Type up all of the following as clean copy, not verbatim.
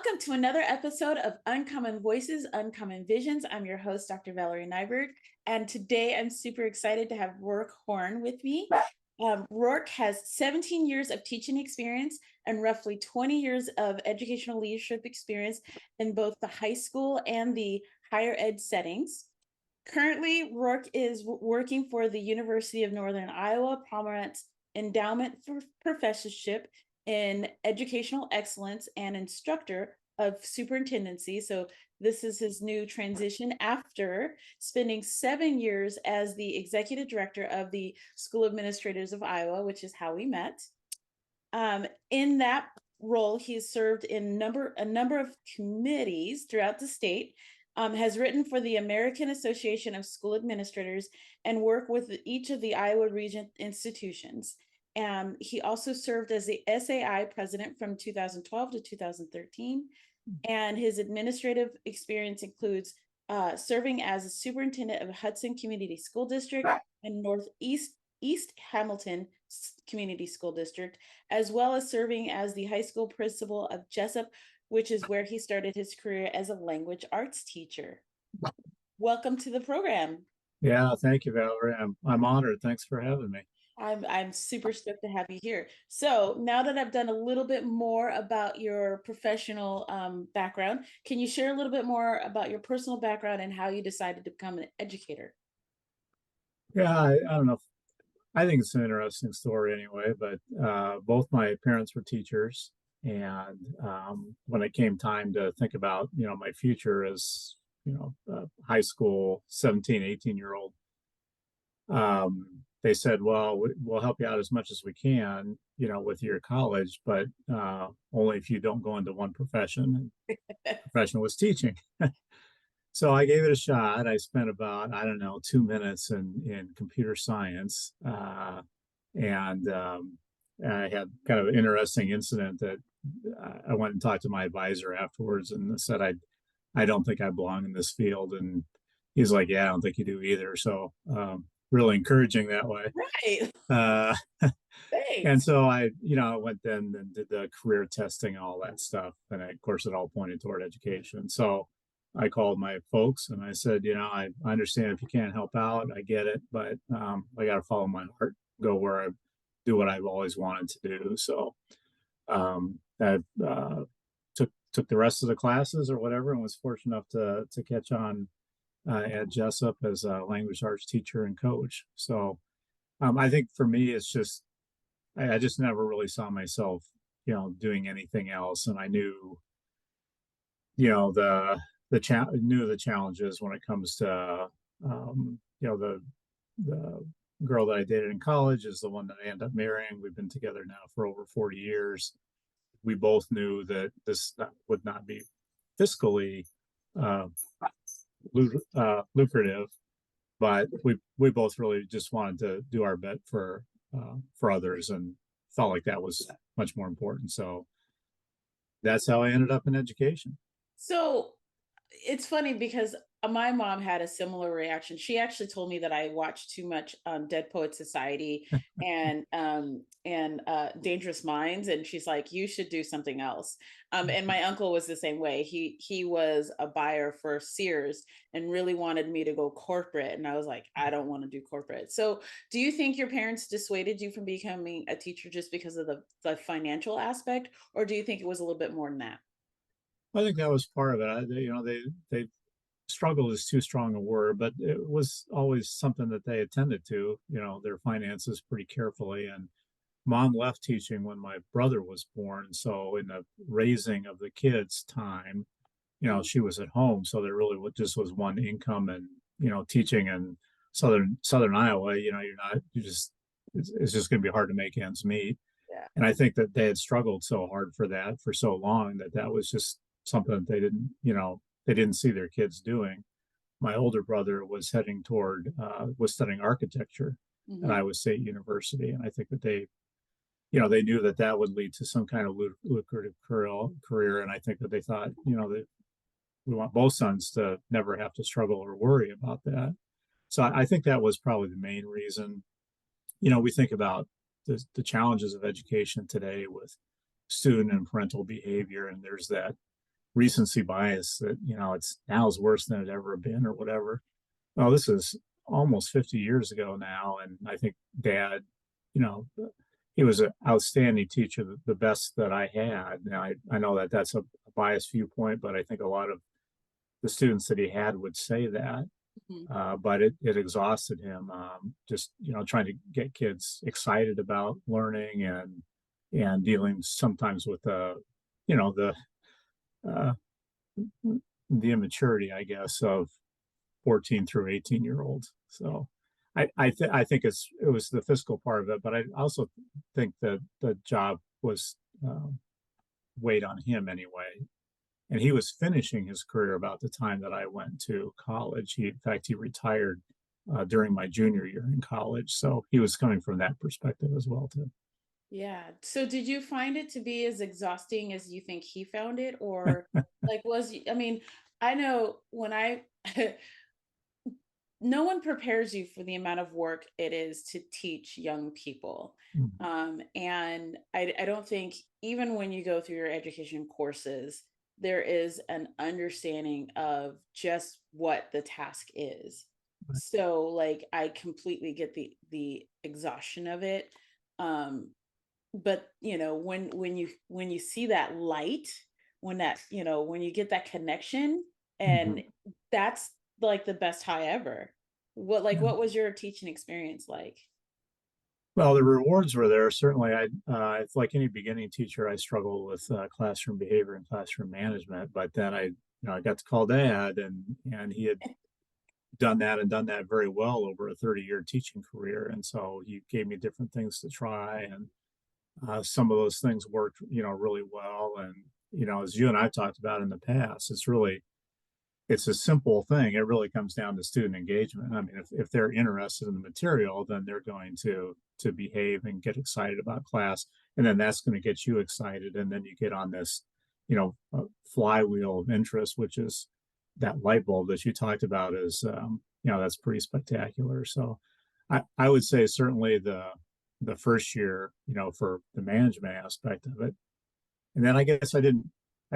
Welcome to another episode of Uncommon Voices, Uncommon Visions. I'm your host, Dr. Valerie Nyberg, and today I'm super excited to have Roark Horn with me. Roark has 17 years of teaching experience and roughly 20 years of educational leadership experience in both the high school and the higher ed settings. Currently, Roark is working for the University of Northern Iowa Pomerantz Endowed Professorship in Educational Excellence and instructor of Superintendency. So this is his new transition after spending 7 years as the executive director of the School Administrators of Iowa, which is how we met. In that role, he has served in a number of committees throughout the state, has written for the American Association of School Administrators, and worked with each of the Iowa region institutions. He also served as the SAI president from 2012 to 2013. And his administrative experience includes serving as a superintendent of Hudson Community School District and East Hamilton Community School District, as well as serving as the high school principal of Jessup, which is where he started his career as a language arts teacher. Welcome to the program. Yeah, thank you, Valerie. I'm honored. Thanks for having me. I'm super stoked to have you here. So now that I've done a little bit more about your professional background, can you share a little bit more about your personal background and how you decided to become an educator? Yeah, I don't know. I think it's an interesting story anyway, but both my parents were teachers. And when it came time to think about, my future as, high school 17, 18-year-old, they said, well, we'll help you out as much as we can, with your college, but only if you don't go into one profession. And profession was teaching. So I gave it a shot. I spent about, I don't know, 2 minutes in computer science. And I had kind of an interesting incident that I went and talked to my advisor afterwards and said, I don't think I belong in this field. And he's like, yeah, I don't think you do either. So really encouraging that way. Right. Uh, and Thanks. so I went then and did the career testing, all that stuff. And of course, it all pointed toward education. So I called my folks and I said, I understand if you can't help out, I get it, but I got to follow my heart, go where I do what I've always wanted to do. So I took the rest of the classes or whatever, and was fortunate enough to catch on at Jessup as a language arts teacher and coach. So I think for me, it's just I just never really saw myself, doing anything else, and I knew, knew the challenges when it comes to, the girl that I dated in college is the one that I ended up marrying. We've been together now for over 40 years. We both knew that this would not be fiscally uh, lucrative, but we both really just wanted to do our bit for others, and felt like that was much more important. So that's how I ended up in education. So it's funny because my mom had a similar reaction. She actually told me that I watched too much Dead Poet Society and Dangerous Minds, and she's like, "You should do something else." And my uncle was the same way. He was a buyer for Sears and really wanted me to go corporate, and I was like, "I don't want to do corporate." So, do you think your parents dissuaded you from becoming a teacher just because of the financial aspect, or do you think it was a little bit more than that? I think that was part of it. They struggle is too strong a word, but it was always something that they attended to, their finances pretty carefully. And mom left teaching when my brother was born. So in the raising of the kids time, she was at home. So there really just was one income, and, teaching in Southern Iowa, you just, it's just going to be hard to make ends meet. Yeah. And I think that they had struggled so hard for that for so long that was just something that they didn't see their kids doing. My older brother was heading toward was studying architecture at Mm-hmm. Iowa State University, and I think that they knew that would lead to some kind of lucrative career, and I think that they thought, that we want both sons to never have to struggle or worry about that. So I think that was probably the main reason. We think about the challenges of education today with student and parental behavior, and there's that recency bias that, it's now is worse than it ever been or whatever. Well, this is almost 50 years ago now. And I think dad, you know, he was an outstanding teacher, the best that I had. Now, I know that that's a biased viewpoint, but I think a lot of the students that he had would say that. Mhm. But it exhausted him, just, trying to get kids excited about learning and dealing sometimes with the, uh, the immaturity, I guess, of 14 through 18-year-olds. So I think it was the physical part of it, but I also think that the job was weighed on him anyway. And he was finishing his career about the time that I went to college. In fact, he retired during my junior year in college. So he was coming from that perspective as well too. Yeah. So did you find it to be as exhausting as you think he found it? Or like I mean, I know when I no one prepares you for the amount of work it is to teach young people. Mm. And I don't think even when you go through your education courses, there is an understanding of just what the task is. So like I completely get the exhaustion of it. Um, but when you see that light, when that when you get that connection, and Mhm. that's like the best high ever. Yeah. What was your teaching experience like? Well, the rewards were there. Certainly, it's like any beginning teacher, I struggled with classroom behavior and classroom management. But then I got to call dad, and he had done that very well over a 30-year teaching career. And so he gave me different things to try, and some of those things worked, really well. And as you and I talked about in the past, it's a simple thing. It really comes down to student engagement. I mean, if they're interested in the material, then they're going to behave and get excited about class, and then that's going to get you excited, and then you get on this, flywheel of interest, which is that light bulb that you talked about is, that's pretty spectacular. So, I would say certainly the first year, for the management aspect of it, and then I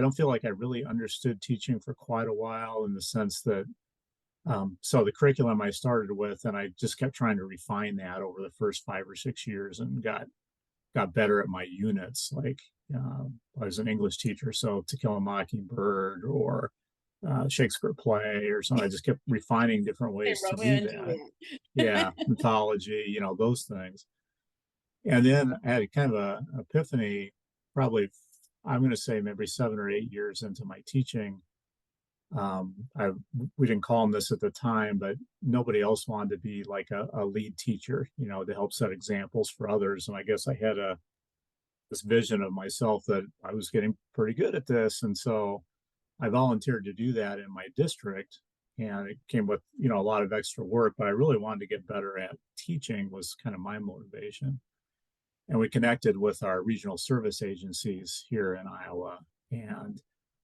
don't feel like I really understood teaching for quite a while in the sense that, so the curriculum I started with, and I just kept trying to refine that over the first 5 or 6 years and got better at my units. Like, I was an English teacher, so To Kill a Mockingbird or Shakespeare play or something. I just kept refining different Hey, ways to Romeo do and that. Juliet. Yeah, mythology, those things. And then I had kind of a epiphany, probably I'm going to say maybe 7 or 8 years into my teaching. I We didn't call them this at the time, but nobody else wanted to be like a lead teacher, to help set examples for others. And I guess I had this vision of myself that I was getting pretty good at this, and so I volunteered to do that in my district. And it came with a lot of extra work, but I really wanted to get better at teaching was kind of my motivation. And we connected with our regional service agencies here in Iowa, and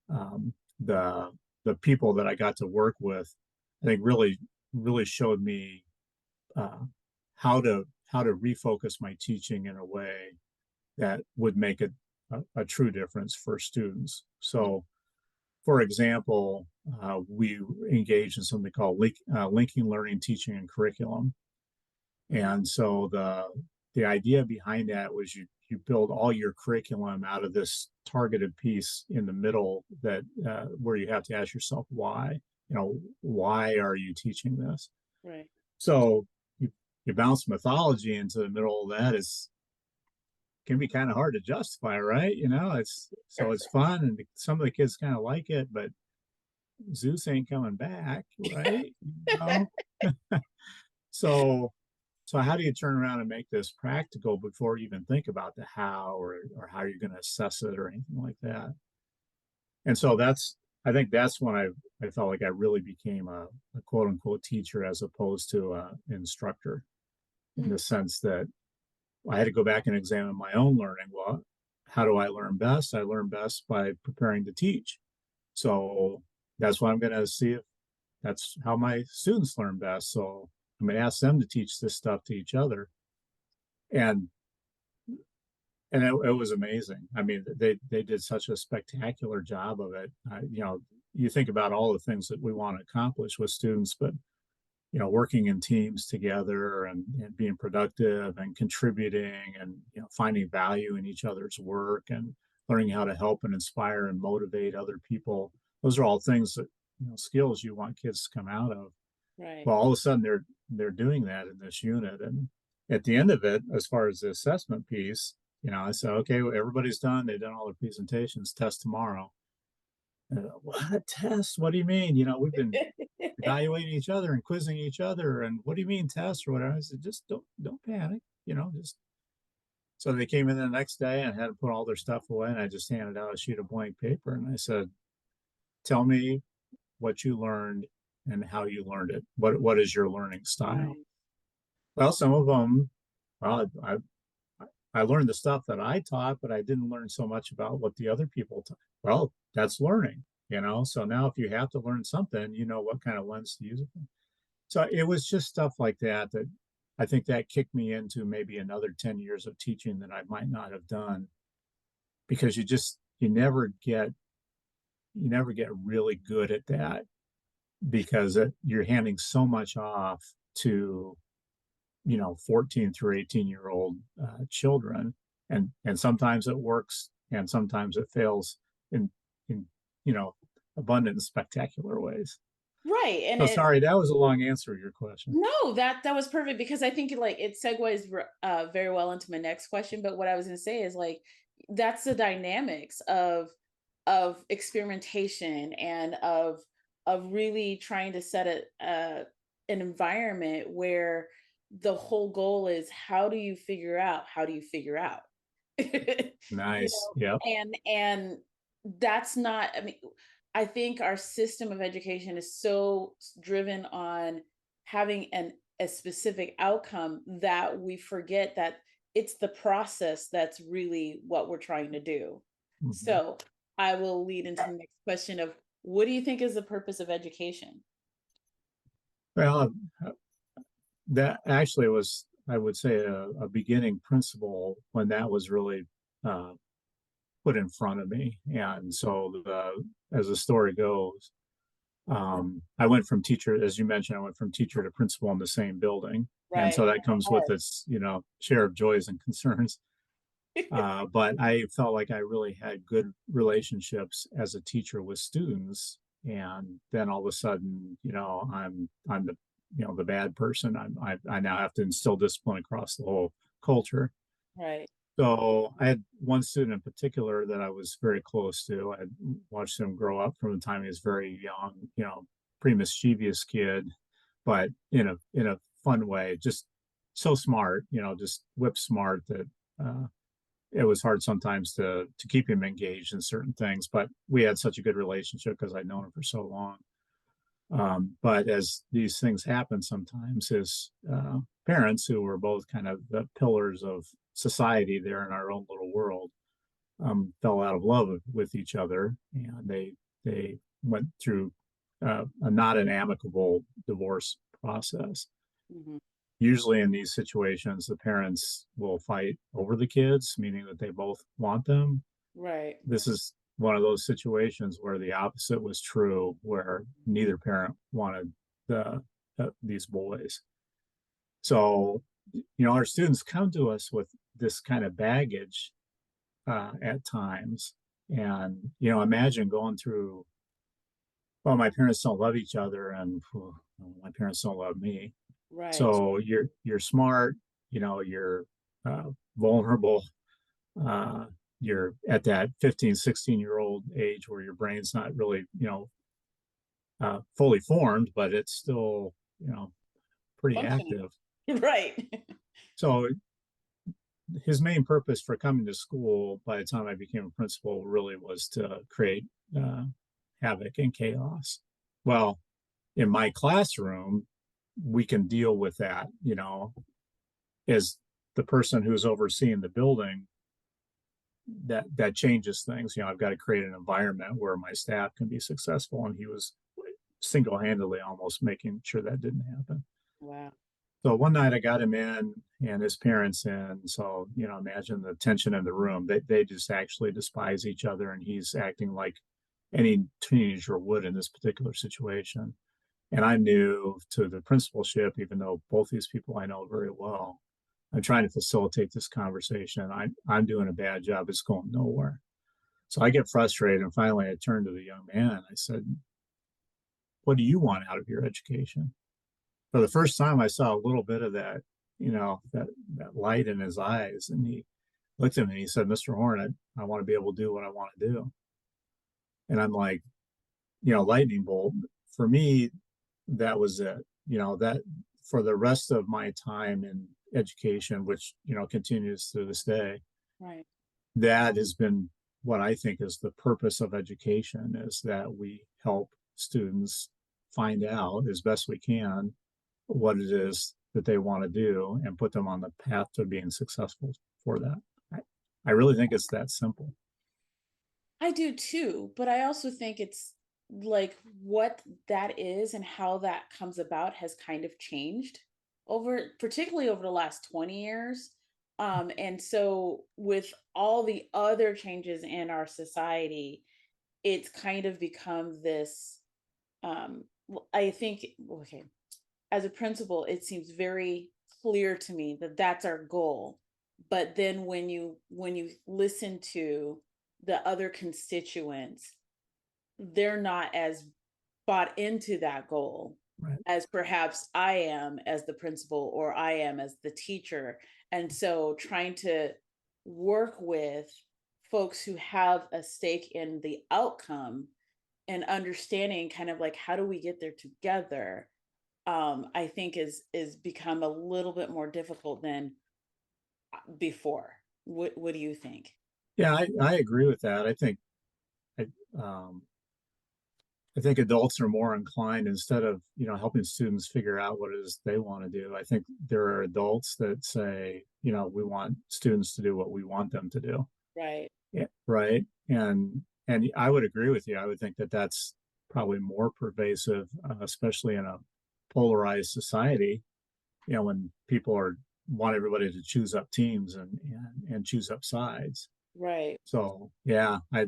um, the the people that I got to work with, I think really showed me uh, how to refocus my teaching in a way that would make it a true difference for students. So, for example, we engage in something called linking learning, teaching, and curriculum. And so the idea behind that was you build all your curriculum out of this targeted piece in the middle that where you have to ask yourself why. Why are you teaching this? Right. So you bounce mythology into the middle of that is can be kind of hard to justify, right? It's fun and some of the kids kind of like it, but Zeus ain't coming back, right? You know? So So how do you turn around and make this practical before you even think about the how or how you're going to assess it or anything like that? And so I think that's when I felt like I really became a quote unquote teacher as opposed to an instructor in Mm. the sense that I had to go back and examine my own learning. Well, how do I learn best? I learn best by preparing to teach. So that's what I'm going to see if that's how my students learn best. So I'm going to ask them to teach this stuff to each other. And and it was amazing. I mean, they did such a spectacular job of it. You know, you think about all the things that we want to accomplish with students, but you know, working in teams together and being productive and contributing and you know, finding value in each other's work and learning how to help and inspire and motivate other people. Those are all things that, you know, skills you want kids to come out of. Right. Well, all of a sudden they're doing that in this unit. And at the end of it, as far as the assessment piece, you know, I said, okay, well, everybody's done. They've done all their presentations. Test tomorrow. What test? What do you mean? You know, we've been evaluating each other and quizzing each other. And what do you mean test or whatever? I said, just don't panic. You know, just so they came in the next day and had to put all their stuff away. And I just handed out a sheet of blank paper and I said, tell me what you learned and how you learned it. What is your learning style? Right. Well, some of them, well, I learned the stuff that I taught, but I didn't learn so much about what the other people taught. Well, that's learning, you know. So now if you have to learn something, you know what kind of lens to use it from. So it was just stuff like that that I think that kicked me into maybe another 10 years of teaching that I might not have done because you never get really good at that because you're handing so much off to, you know, 14 through 18-year-old children, and sometimes it works and sometimes it fails in you know, abundant and spectacular ways. Right. And So it, sorry, that was a long answer to your question. no, that was perfect because I think like it segues very well into my next question. But what I was going to say is like that's the dynamics of experimentation and of really trying to set an environment where the whole goal is how do you figure out you Nice. know, Yep. and that's not, I mean, I think our system of education is so driven on having a specific outcome that we forget that it's the process that's really what we're trying to do. Mhm. So I will lead into the next question of what do you think is the purpose of education? Well, that actually was, I would say, a beginning principle when that was really uh, put in front of me. And so, as the story goes, I went from teacher, as you mentioned, I went from teacher to principal in the same building, and Right. so that comes with its, you know, share of joys and concerns. But I felt like I really had good relationships as a teacher with students, and then all of a sudden, you know, I'm the, you know, the bad person. I now have to instill discipline across the whole culture. Right. So I had one student in particular that I was very close to. I had watched him grow up from the time he was very young, you know, pretty mischievous kid, but in a fun way, just so smart, you know, just whip smart that it was hard sometimes to keep him engaged in certain things. But we had such a good relationship because I'd known him for so long. But as these things happen, sometimes his parents, who were both kind of the pillars of society there in our own little world, fell out of love with each other, and they went through a not an amicable divorce process. Mhm. Usually, in these situations, the parents will fight over the kids, meaning that they both want them. Right. This is one of those situations where the opposite was true, where neither parent wanted these boys. So, you know, our students come to us with this kind of baggage at times, and you know, imagine going through. Well, my parents don't love each other, and my parents don't love me. Right. So you're smart, you know, you're vulnerable, uh, you're at that 15, 16-year-old age where your brain's not really, you know, fully formed, but it's still, you know, pretty Functioning. active. Right. So his main purpose for coming to school by the time I became a principal really was to create uh, havoc and chaos. Well, in my classroom, we can deal with that, you know, as the person who's overseeing the building, that changes things. You know, I've got to create an environment where my staff can be successful, and he was single-handedly almost making sure that didn't happen. Wow. So one night I got him in and his parents in. So, imagine the tension in the room. They just actually despise each other, and he's acting like any teenager would in this particular situation. And I'm new to the principalship, even though both these people I know very well. I'm trying to facilitate this conversation. I'm doing a bad job. It's going nowhere. So I get frustrated, and finally I turned to the young man. I said, "What do you want out of your education?" For the first time, I saw a little bit of that, that light in his eyes, and he looked at me and he said, "Mr. Horn, I want to be able to do what I want to do." And I'm like, lightning bolt. For me, that was it. That for the rest of my time in education, which continues to this day, Right. that has been what I think is the purpose of education, is that we help students find out as best we can what it is that they want to do and put them on the path to being successful for that. I really think it's that simple. I do too, but I also think it's like what that is and how that comes about has kind of changed particularly over the last 20 years. And so with all the other changes in our society, it's kind of become this, I think, okay, as a principal, it seems very clear to me that that's our goal. But then when you listen to the other constituents, they're not as bought into that goal Right. as perhaps I am as the principal or I am as the teacher. And so trying to work with folks who have a stake in the outcome and understanding kind of like how do we get there together, I think is become a little bit more difficult than before. What do you think? Yeah, I agree with that. I, um, I think adults are more inclined, instead of helping students figure out what it is they want to do. I think there are adults that say, we want students to do what we want them to do. Right. Yeah, right. And I would agree with you. I would think that that's probably more pervasive, especially in a polarized society. When people want everybody to choose up teams and choose up sides. Right. So yeah, I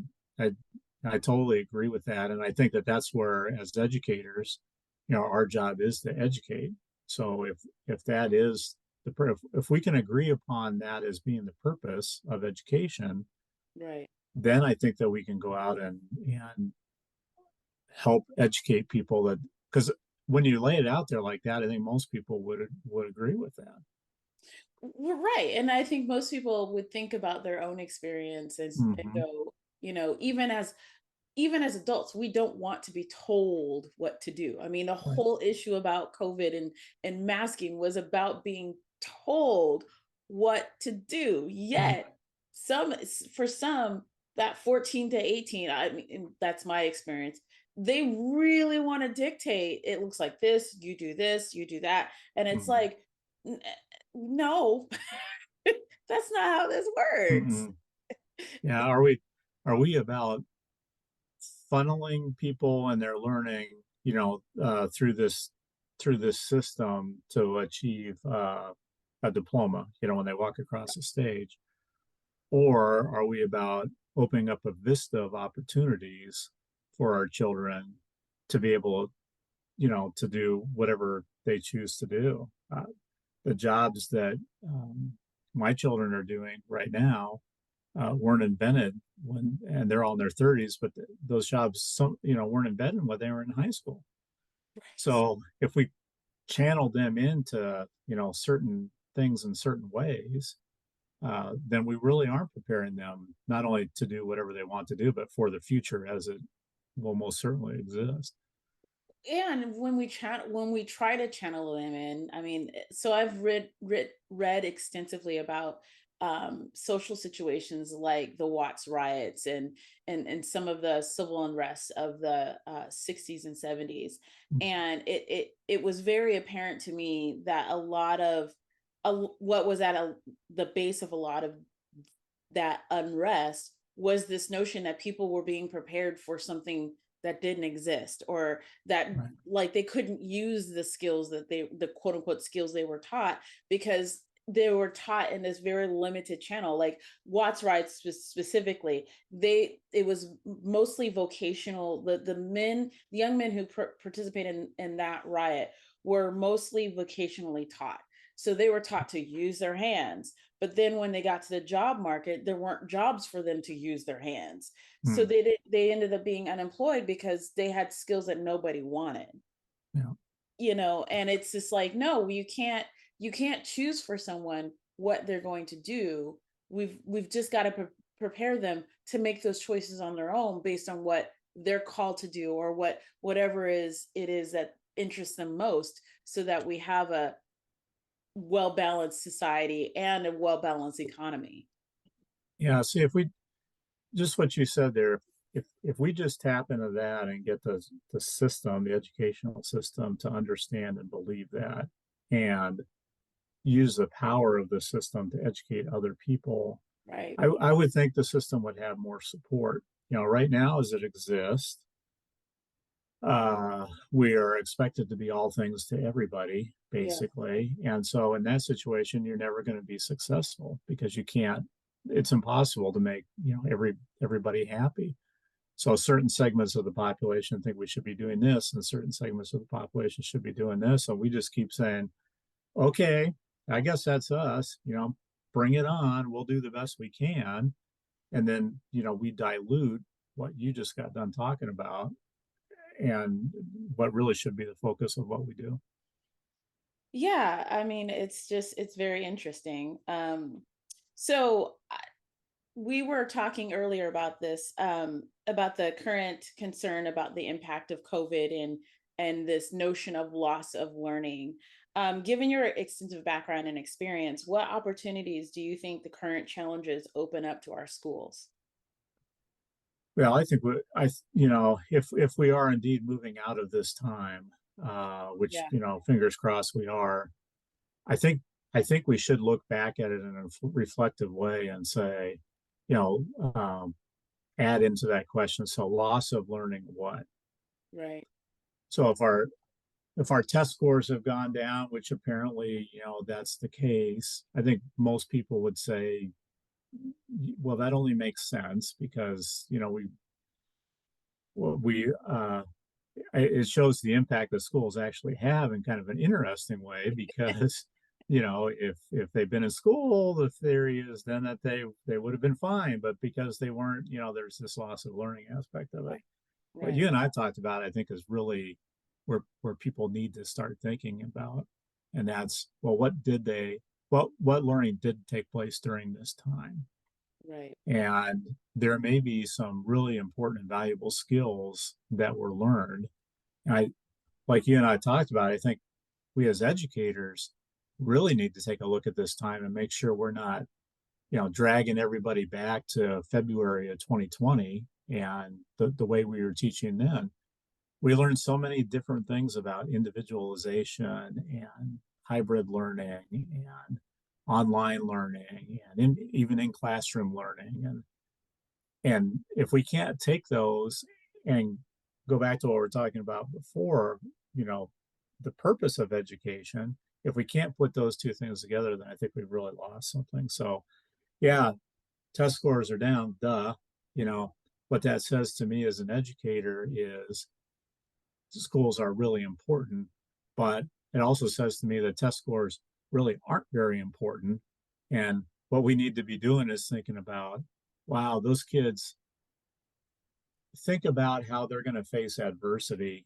I totally agree with that, and I think that that's where, as educators, our job is to educate. So if that is if we can agree upon that as being the purpose of education, Right. then I think that we can go out and help educate people, that because when you lay it out there like that, I think most people would agree with that. We're right. And I think most people would think about their own experiences and Hmm. go, even as adults, we don't want to be told what to do. I mean, the Right. whole issue about COVID and masking was about being told what to do. Right. Yet, for some, that 14 to 18, I mean, and that's my experience. They really want to dictate. It looks like this, you do that. And it's Hmm. like, no, that's not how this works. Hmm. Yeah. Are we about funneling people and their learning, through this system to achieve a diploma, when they walk across the stage? Or are we about opening up a vista of opportunities for our children to be able, to do whatever they choose to do? The jobs that my children are doing right now weren't invented and they're all in their 30s, but those jobs, weren't invented when they were in high school. Right. So if we channel them into, certain things in certain ways, then we really aren't preparing them not only to do whatever they want to do, but for the future as it will most certainly exist. And when we try to channel them in, I mean, so I've read extensively about social situations like the Watts riots and some of the civil unrest of the 60s and 70s. And it was very apparent to me that what was at the base of a lot of that unrest was this notion that people were being prepared for something that didn't exist, or that Right. like they couldn't use the skills that the quote unquote skills they were taught, because they were taught in this very limited channel. Like Watts rides specifically, it was mostly vocational. The young men who participated in that riot were mostly vocationally taught. So they were taught to use their hands. But then when they got to the job market, there weren't jobs for them to use their hands. So Mm, they ended up being unemployed because they had skills that nobody wanted. yeah. And it's just like, no, you can't choose for someone what they're going to do. We've just got to prepare them to make those choices on their own based on what they're called to do, or whatever it is that interests them most, so that we have a well balanced society and a well balanced economy. Yeah. See, if we just what you said there, if we just tap into that and get the system, the educational system, to understand and believe that, and use the power of the system to educate other people, Right. I would think the system would have more support. Right now as it exists, we are expected to be all things to everybody, Yeah. basically. And so in that situation, you're never going to be successful because you can't, it's impossible to make, everybody happy. So certain segments of the population think we should be doing this, and certain segments of the population should be doing this. So we just keep saying, okay, I guess that's us, bring it on. We'll do the best we can. And then, we dilute what you just got done talking about and what really should be the focus of what we do. Yeah, I mean, it's very interesting. So we were talking earlier about this, about the current concern about the impact of COVID, and this notion of loss of learning. Given your extensive background and experience, what opportunities do you think the current challenges open up to our schools? Well, I think if we are indeed moving out of this time, which Yeah. fingers crossed we are, I think I think we should look back at it in a reflective way and say, you know, um, add into that question. So loss of learning what? Right. So if our test scores have gone down, which apparently that's the case, I think most people would say, well, that only makes sense because we it shows the impact that schools actually have in kind of an interesting way because if they've been in school, the theory is then that they would have been fine, but because they weren't, there's this loss of learning aspect of it. Right. What Right. you and I talked about, I think, is really where people need to start thinking about, and that's, well, what learning did take place during this time, Right. and there may be some really important and valuable skills that were learned. And like you and I talked about, I think we as educators really need to take a look at this time and make sure we're not, dragging everybody back to February of 2020 and the way we were teaching then. We learned so many different things about individualization and hybrid learning and online learning and even in classroom learning. And if we can't take those and go back to what we are talking about before, you know, the purpose of education, if we can't put those two things together, then I think we've really lost something. So, yeah, test scores are down, duh. You know, what that says to me as an educator is schools are really important, but it also says to me that test scores really aren't very important. And what we need to be doing is thinking about, wow, those kids, think about how they're going to face adversity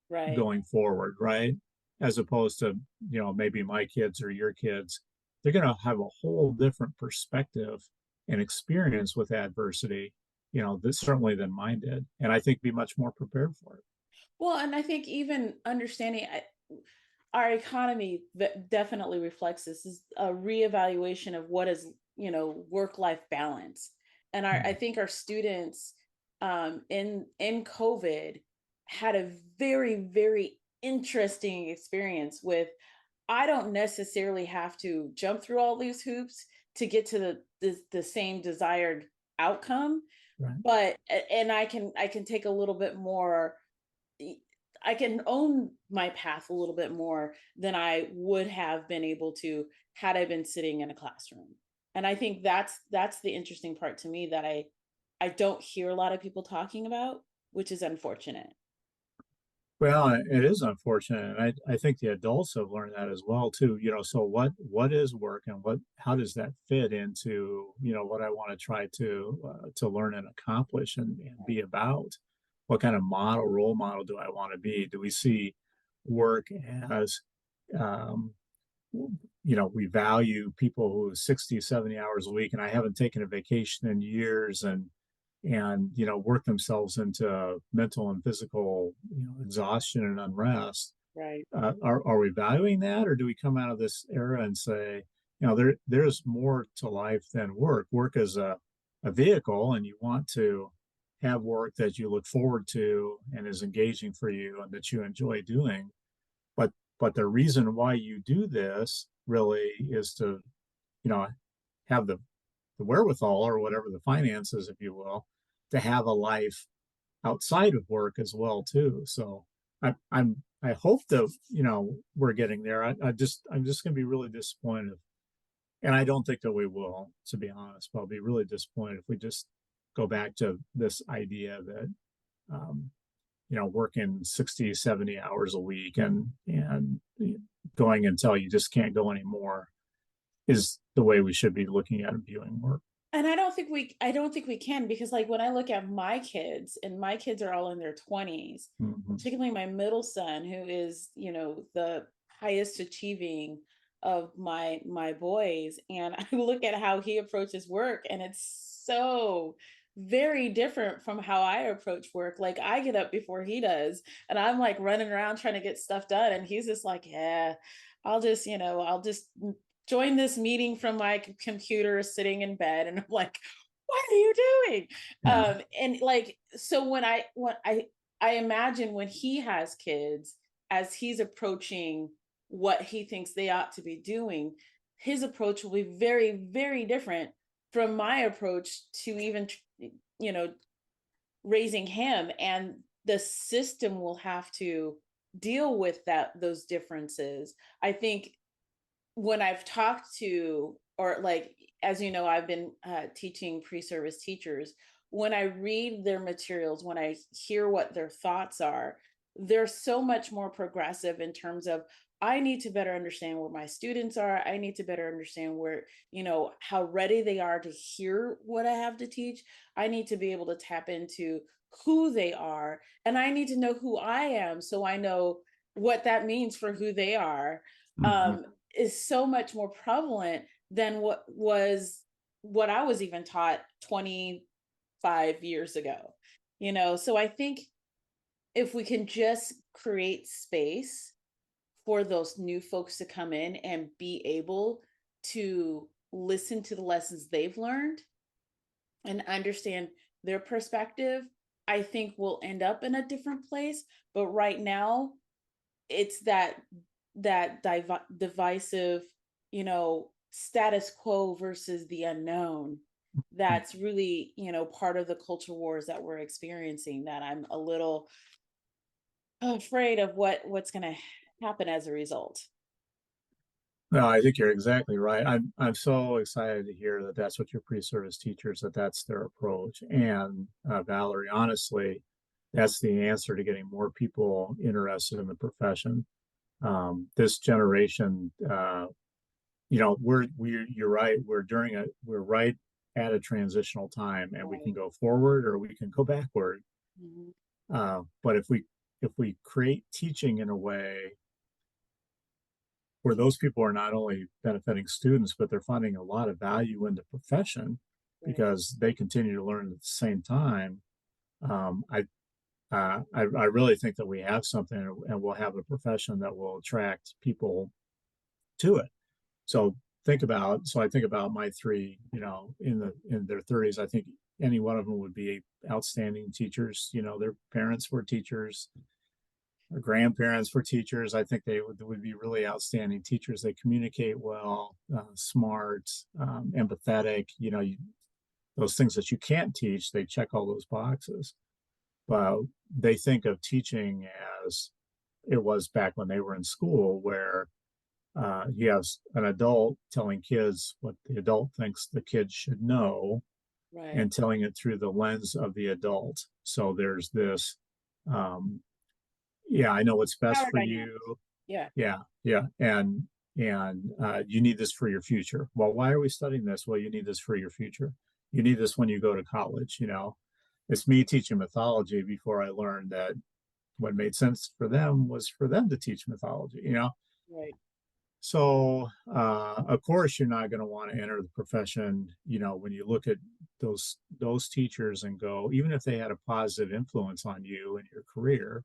Right. going forward, right? As opposed to, maybe my kids or your kids, they're going to have a whole different perspective and experience with adversity, this certainly than mine did. And I think be much more prepared for it. Well, and I think even understanding our economy definitely reflects this, is a reevaluation of what is, work life balance. And I Mm. think our students, in COVID, had a very, very interesting experience with, I don't necessarily have to jump through all these hoops to get to the same desired outcome, Right. but and I can take a little bit more. I can own my path a little bit more than I would have been able to had I been sitting in a classroom. And I think that's the interesting part to me that I don't hear a lot of people talking about, which is unfortunate. Well, it is unfortunate. And I think the adults have learned that as well too. So what is work and how does that fit into, what I want to try to learn and accomplish and be about? What kind of role model do I want to be? Do we see work as um, we value people who 60, 70 hours a week, and I haven't taken a vacation in years and work themselves into mental and physical exhaustion and unrest. Right. Are we valuing that, or do we come out of this era and say, there's more to life than work? Work is a vehicle, and you want to have work that you look forward to and is engaging for you and that you enjoy doing. But the reason why you do this really is to, you know, have the wherewithal or whatever the finances, if you will, to have a life outside of work as well too. So I hope that we're getting there. I'm just going to be really disappointed, and I don't think that we will, to be honest. But I'll be really disappointed if we just go back to this idea that um, working 60, 70 hours a week and going until you just can't go anymore is the way we should be looking at and viewing work. And I don't think we can, because like when I look at my kids, and my kids are all in their 20s, Mm-hmm. particularly my middle son, who is, the highest achieving of my boys, and I look at how he approaches work, and it's so very different from how I approach work. Like I get up before he does, and I'm like running around trying to get stuff done, and he's just like, yeah, I'll just join this meeting from my computer sitting in bed. And I'm like, what are you doing? Yeah. And like, so when I imagine when he has kids, as he's approaching what he thinks they ought to be doing, his approach will be very, very different from my approach to even you know raising him. And the system will have to deal with those differences. I think when I've talked to, or like, as you know, I've been teaching pre-service teachers. When I read their materials, when I hear what their thoughts are, they're so much more progressive in terms of, I need to better understand where my students are. I need to better understand where, how ready they are to hear what I have to teach. I need to be able to tap into who they are, and I need to know who I am so I know what that means for who they are. Mm-hmm. um, is so much more prevalent than what I was even taught 25 years ago. So I think if we can just create space for those new folks to come in and be able to listen to the lessons they've learned and understand their perspective, I think we'll end up in a different place. But right now, it's that divisive, status quo versus the unknown, that's really, part of the culture wars that we're experiencing, that I'm a little afraid of what's going to happen as a result. No, I think you're exactly right. I'm so excited to hear that that's what your pre-service teachers, that's their approach. And Valerie, honestly, that's the answer to getting more people interested in the profession. This generation, you're right. We're right at a transitional time, and we Right. can go forward or we can go backward. Mhm. But if we create teaching in a way where those people are not only benefiting students, but they're finding a lot of value in the profession Right. because they continue to learn at the same time. I really think that we have something, and we'll have a profession that will attract people to it. So I think about my three, in their 30s. I think any one of them would be outstanding teachers. Their parents were teachers, our grandparents were teachers. I think they would be really outstanding teachers. They communicate well, smart, empathetic. those things that you can't teach, they check all those boxes. But they think of teaching as it was back when they were in school, where you have an adult telling kids what the adult thinks the kids should know Right. and telling it through the lens of the adult. So there's this, um, yeah, I know what's best Power for dynamic. you. Yeah. Yeah, yeah, and you need this for your future. Well, why are we studying this? Well, you need this for your future. You need this when you go to college. It's me teaching mythology before I learned that what made sense for them was for them to teach mythology. Right. So, of course, you're not going to want to enter the profession. When you look at those teachers and go, even if they had a positive influence on you and your career,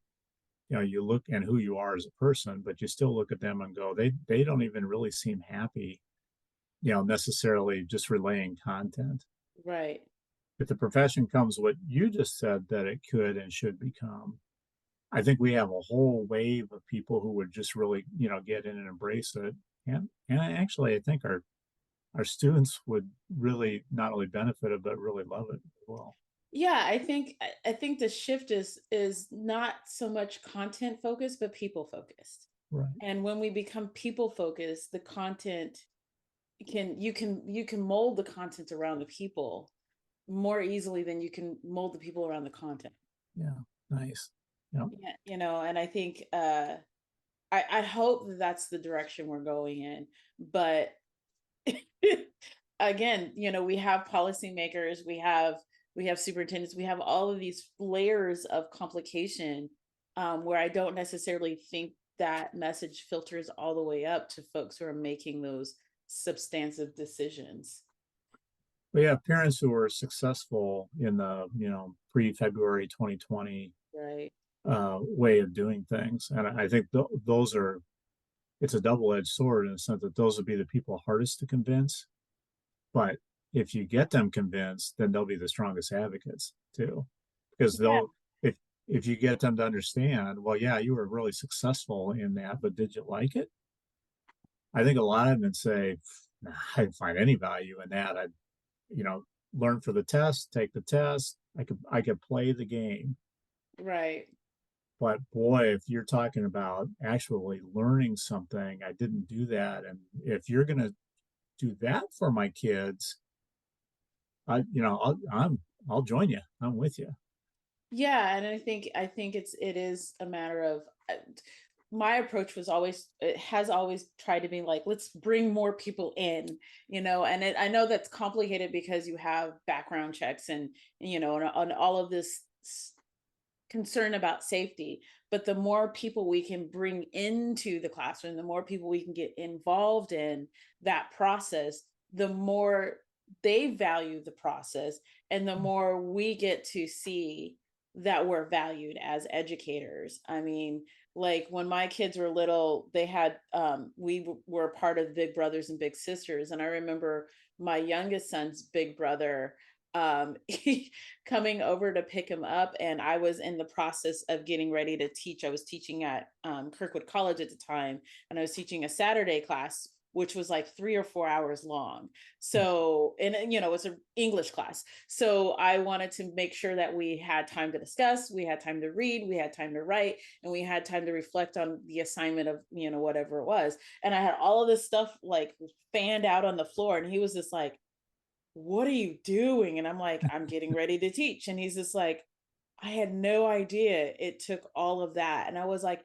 you look and who you are as a person, but you still look at them and go, they don't even really seem happy, necessarily just relaying content. Right. If the profession comes what you just said that it could and should become, I think we have a whole wave of people who would just really, get in and embrace it. And actually, I think our students would really not only benefit it, but really love it as well. Yeah, I think the shift is not so much content focused, but people focused. Right. And when we become people focused, the content you can mold the content around the people more easily than you can mold the people around the content. Yeah. Nice. Yeah. Yeah, and I think I hope that that's the direction we're going in. But again, we have policymakers, we have superintendents, we have all of these layers of complication, where I don't necessarily think that message filters all the way up to folks who are making those substantive decisions. We have parents who were successful in the, pre-February 2020 Right. way of doing things. And I think those are, it's a double-edged sword in the sense that those would be the people hardest to convince. But if you get them convinced, then they'll be the strongest advocates too, because Yeah. if you get them to understand, well, yeah, you were really successful in that, but did you like it? I think a lot of them say, nah, I didn't find any value in that. I, you know, learn for the test, take the test. I could play the game. Right. But boy, if you're talking about actually learning something, I didn't do that. And if you're gonna do that for my kids, I'll join you. I'm with you. Yeah, and I think it is a matter of my approach was always it has always tried to be like, let's bring more people in, and I know that's complicated because you have background checks and all of this concern about safety. But the more people we can bring into the classroom, the more people we can get involved in that process, the more they value the process, and the more we get to see that we're valued as educators. I mean, like when my kids were little, they had were part of Big Brothers and Big Sisters, and I remember my youngest son's big brother he coming over to pick him up, and I was in the process of getting ready to teach. I was teaching at Kirkwood College at the time, and I was teaching a Saturday class which was like 3 or 4 hours long. So, and it's an English class. So I wanted to make sure that we had time to discuss, we had time to read, we had time to write, and we had time to reflect on the assignment of, whatever it was. And I had all of this stuff like fanned out on the floor, and he was just like, what are you doing? And I'm like, I'm getting ready to teach. And he's just like, I had no idea it took all of that. And I was like,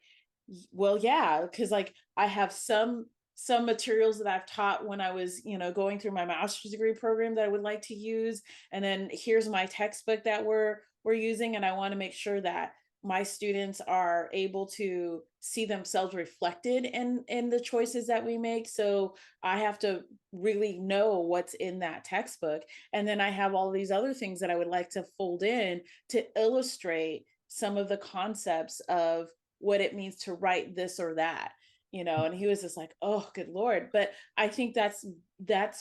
well, yeah, because like I have some materials that I've taught when I was, going through my master's degree program that I would like to use. And then here's my textbook that we're using. And I want to make sure that my students are able to see themselves reflected in the choices that we make. So I have to really know what's in that textbook. And then I have all these other things that I would like to fold in to illustrate some of the concepts of what it means to write this or that. And he was just like, oh, good Lord. But I think that's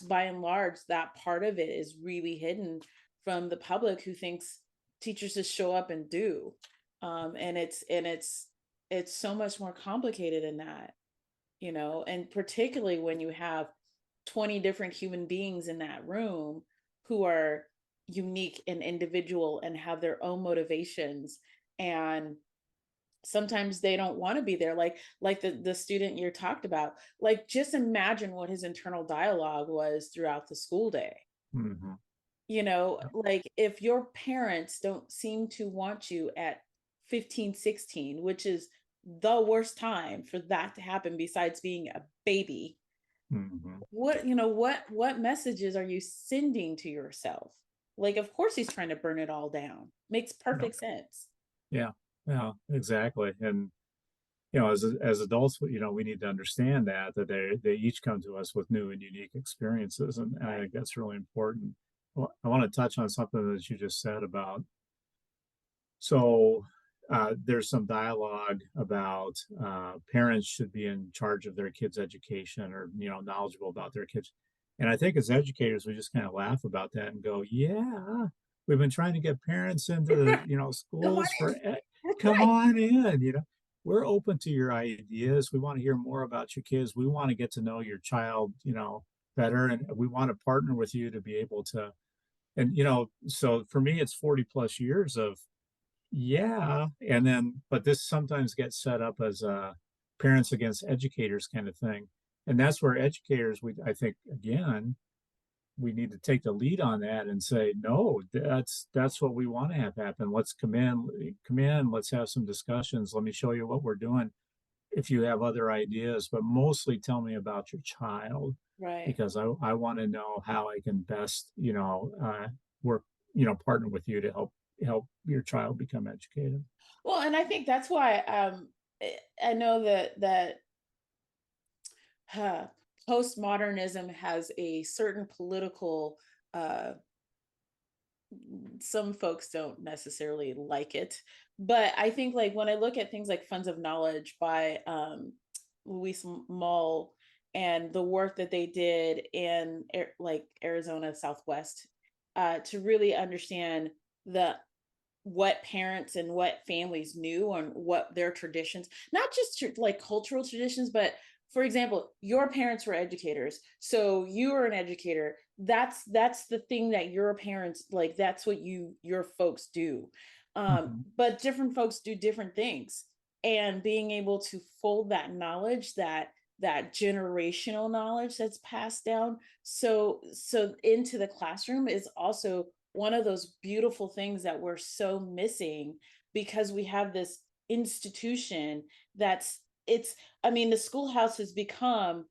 by and large, that part of it is really hidden from the public, who thinks teachers just show up and do. And it's so much more complicated than that, and particularly when you have 20 different human beings in that room who are unique and individual and have their own motivations, and sometimes they don't want to be there, like the student you talked about. Like, just imagine what his internal dialogue was throughout the school day. Mhm. Like, if your parents don't seem to want you at 15, 16, which is the worst time for that to happen besides being a baby, Mhm. what messages are you sending to yourself? Like, of course he's trying to burn it all down. Makes Yep. perfect sense. Yeah. Yeah, exactly. And as adults, we need to understand that they each come to us with new and unique experiences, and I Right. think that's really important. Well, I want to touch on something that you just said about so there's some dialogue about parents should be in charge of their kids' education, or knowledgeable about their kids. And I think as educators, we just kind of laugh about that and go, "Yeah, we've been trying to get parents into the Come on schools for in. come Right. on in. We're open to your ideas. We want to hear more about your kids. We want to get to know your child, better, and we want to partner with you to be able to." And so for me, it's 40 plus years of yeah, and then but this sometimes gets set up as a parents against educators kind of thing. And that's where educators, I think, again, we need to take the lead on that and say, no, that's what we want to have happen. Let's come in, let's have some discussions. Let me show you what we're doing. If you have other ideas, but mostly tell me about your child, Right. because I want to know how I can best, work, partner with you to help your child become educated. Well, and I think that's why I know that uh, postmodernism has a certain political, uh, some folks don't necessarily like it, but I think, like, when I look at things like Funds of Knowledge by Louise Mull, and the work that they did in like Arizona Southwest, to really understand the what parents and what families knew and what their traditions, not just like cultural traditions, but for example, your parents were educators, so you are an educator. That's the thing that your parents, like, that's what your folks do. Mhm. But different folks do different things, and being able to fold that knowledge, that generational knowledge that's passed down, so into the classroom, is also one of those beautiful things that we're so missing, because we have this institution that's it's I mean, the schoolhouse has become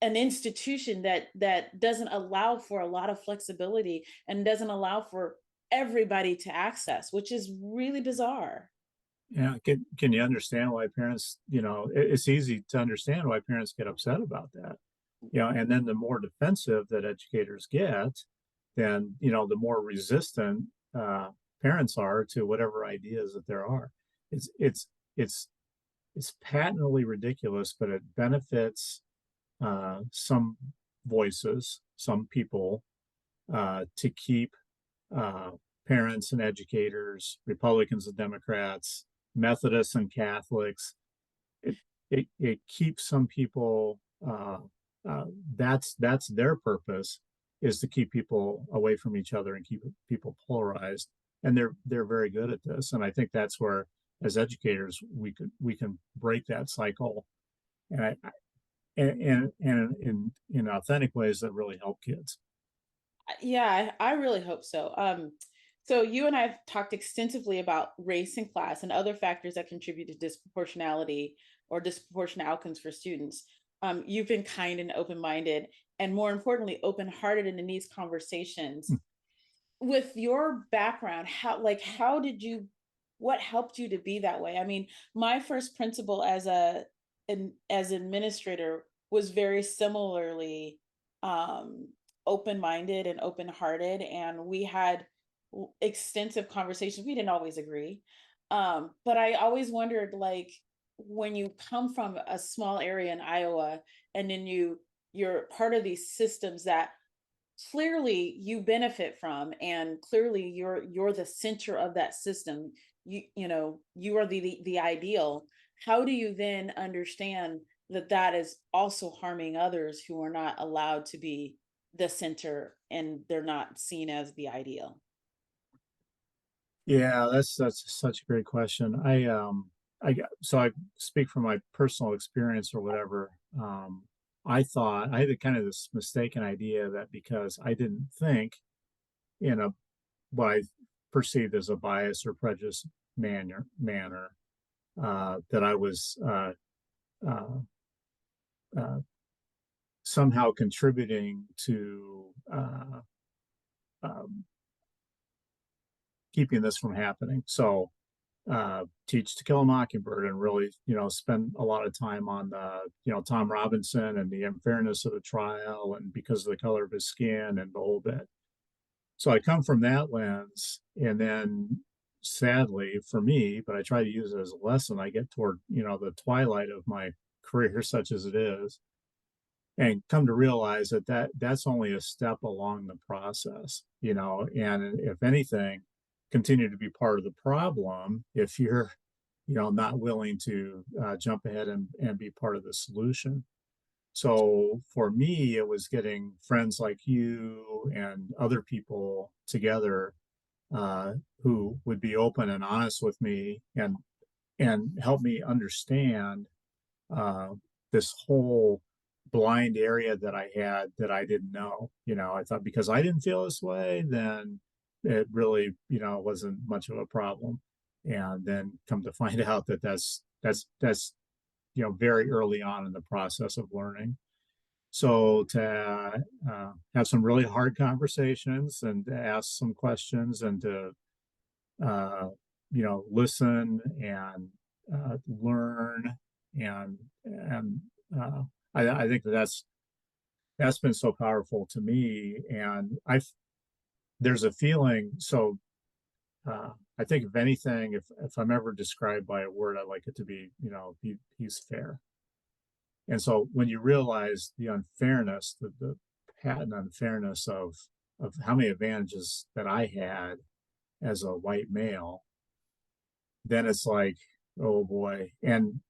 an institution that doesn't allow for a lot of flexibility and doesn't allow for everybody to access, which is really bizarre. Yeah, can you understand why parents, it's easy to understand why parents get upset about that. And then the more defensive that educators get, then, the more resistant parents are to whatever ideas that there are. It's it's it's it's patently ridiculous, but it benefits some voices, some people, to keep uh, parents and educators, Republicans and Democrats, Methodists and Catholics. It it keeps some people. Uh, that's their purpose, is to keep people away from each other and keep people polarized. And they're very good at this. And I think that's where, as educators, we can break that cycle. And and in authentic ways that really help kids. Yeah, I really hope so. So you and I have talked extensively about race and class and other factors that contribute to disproportionality or disproportionate outcomes for students. You've been kind and open-minded, and more importantly, open-hearted in these conversations. With your background, how did you, what helped you to be that way? I mean, my first principal as administrator was very similarly um open-minded and open-hearted, and we had extensive conversations. We didn't always agree, but I always wondered, like, when you come from a small area in Iowa, and then you're part of these systems that clearly you benefit from, and clearly you're the center of that system, you are the ideal. How do you then understand that that is also harming others who are not allowed to be the center and they're not seen as the ideal? Yeah, that's such a great question. So I speak from my personal experience or whatever. I thought I had a kind of this mistaken idea that because I didn't think in a what I perceived as a bias or prejudice manner, that I was uh, uh, somehow contributing to um, keeping this from happening. So Teach to Kill a Mockingbird and really, spend a lot of time on the, Tom Robinson and the unfairness of the trial and because of the color of his skin and the whole bit. So I come from that lens, and then sadly for me, but I try to use it as a lesson, I get toward, the twilight of my career, such as it is, and come to realize that's only a step along the process, and if anything, continue to be part of the problem if you're, not willing to jump ahead and be part of the solution. So for me, it was getting friends like you and other people together, uh, who would be open and honest with me and help me understand uh, this whole blind area that I had that I didn't know. I thought because I didn't feel this way, then it really, wasn't much of a problem. And then come to find out that that's very early on in the process of learning. So to have some really hard conversations and to ask some questions and to uh, listen and learn and I think that's been so powerful to me. And there's a feeling. So I think if anything, if I'm ever described by a word, I like it to be, he's fair. And so when you realize the unfairness, the patent unfairness of how many advantages that I had as a white male, then it's like, oh boy. And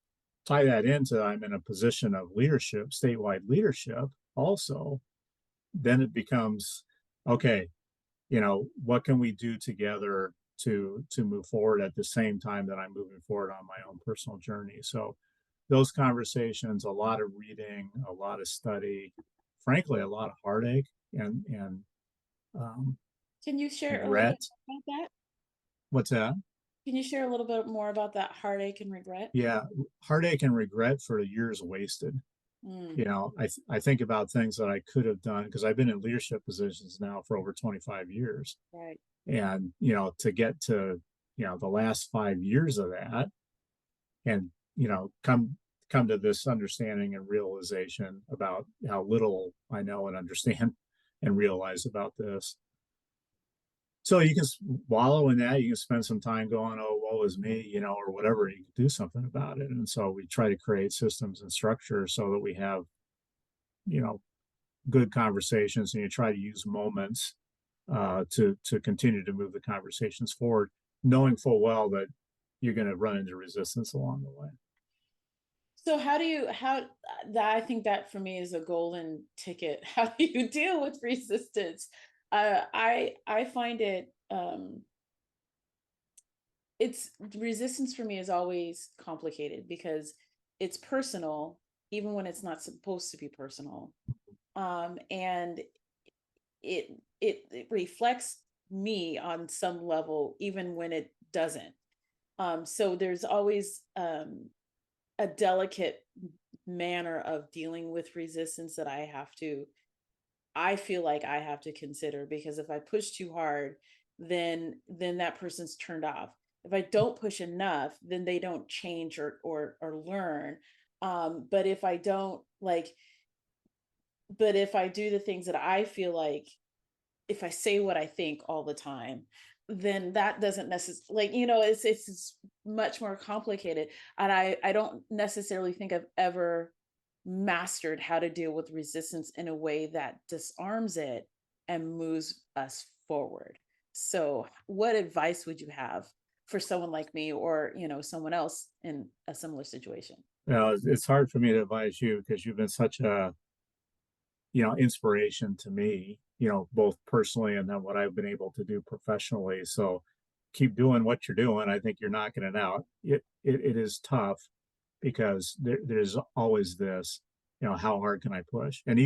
tie that into I'm in a position of leadership, statewide leadership also, then it becomes okay, what can we do together to move forward at the same time that I'm moving forward on my own personal journey. So those conversations, a lot of reading, a lot of study, frankly, a lot of heartache and um, Can you share a little bit regret. about that? What's that? Can you share a little bit more about that heartache and regret? Yeah, heartache and regret for the years wasted. Mm, I think about things that I could have done because I've been in leadership positions now for over 25 years. right. And, to get to, the last 5 years of that and, come to this understanding and realization about how little I know and understand and realize about this. So you can wallow in that. You can spend some time going, "Oh, woe is me," or whatever. You can do something about it. And so we try to create systems and structures so that we have, you know, good conversations, and you try to use moments to continue to move the conversations forward, knowing full well that you're going to run into resistance along the way. So how that I think that for me is a golden ticket. How do you deal with resistance? I find it it's resistance for me is always complicated because it's personal even when it's not supposed to be personal. And it reflects me on some level even when it doesn't. So there's always a delicate manner of dealing with resistance that I feel like I have to consider, because if I push too hard, then that person's turned off. If I don't push enough, then they don't change or learn. But if I don't like, but if I do the things that I feel like, if I say what I think all the time, then that doesn't necessarily, like, it's much more complicated. And I don't necessarily think I've ever mastered how to deal with resistance in a way that disarms it and moves us forward. So, what advice would you have for someone like me, or, someone else in a similar situation? Now, it's hard for me to advise you because you've been such a, inspiration to me. both personally and then what I've been able to do professionally. So keep doing what you're doing. I think you're knocking it out. It is tough because there's always this, how hard can I push? And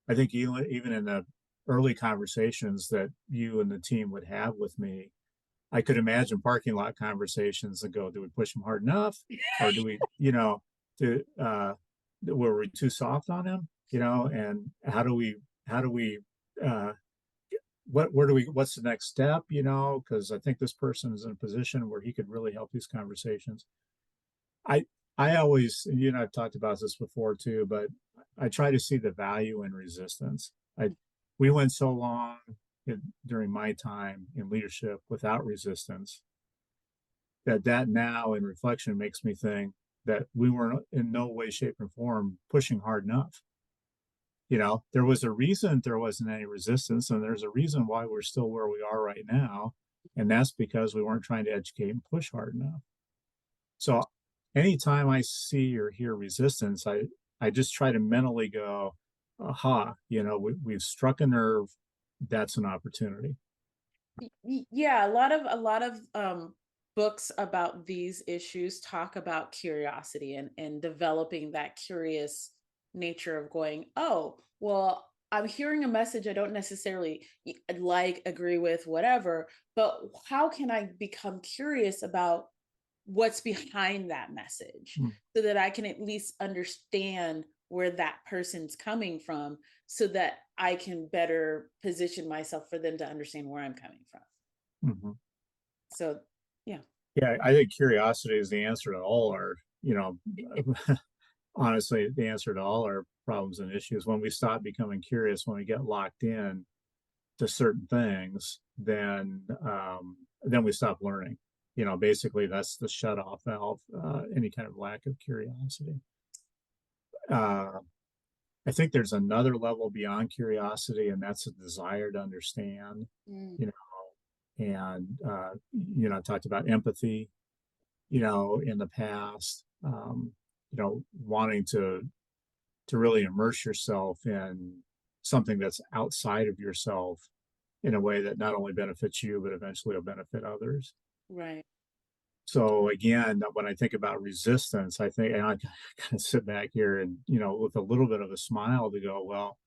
I think even in the early conversations that you and the team would have with me, I could imagine parking lot conversations that go, do we push them hard enough? Or do we, do, were we too soft on him? And how do we, uh, what's the next step? Because I think this person is in a position where he could really help these conversations. I, I always, I've talked about this before too, but I try to see the value in resistance. We went so long during my time in leadership without resistance that now in reflection makes me think that we were in no way, shape, or form pushing hard enough. There was a reason there wasn't any resistance, and there's a reason why we're still where we are right now. And that's because we weren't trying to educate and push hard enough. So anytime I see or hear resistance, I just try to mentally go, aha, we've struck a nerve. That's an opportunity. Yeah, a lot of books about these issues talk about curiosity and developing that curious nature of going, oh, well, I'm hearing a message I don't necessarily like, agree with, whatever, but how can I become curious about what's behind that message Mm. so that I can at least understand where that person's coming from so that I can better position myself for them to understand where I'm coming from. Mm-hmm. So, yeah. Yeah, I think curiosity is the answer to all our, honestly, the answer to all our problems and issues. When we stop becoming curious, when we get locked in to certain things, then we stop learning. Basically, that's the shut off valve. Any kind of lack of curiosity. I think there's another level beyond curiosity, and that's a desire to understand. Mm, You and I talked about empathy. In the past, wanting to really immerse yourself in something that's outside of yourself in a way that not only benefits you but eventually will benefit others. right. So again, when I think about resistance, I think, and I kind of sit back here and with a little bit of a smile to go, well,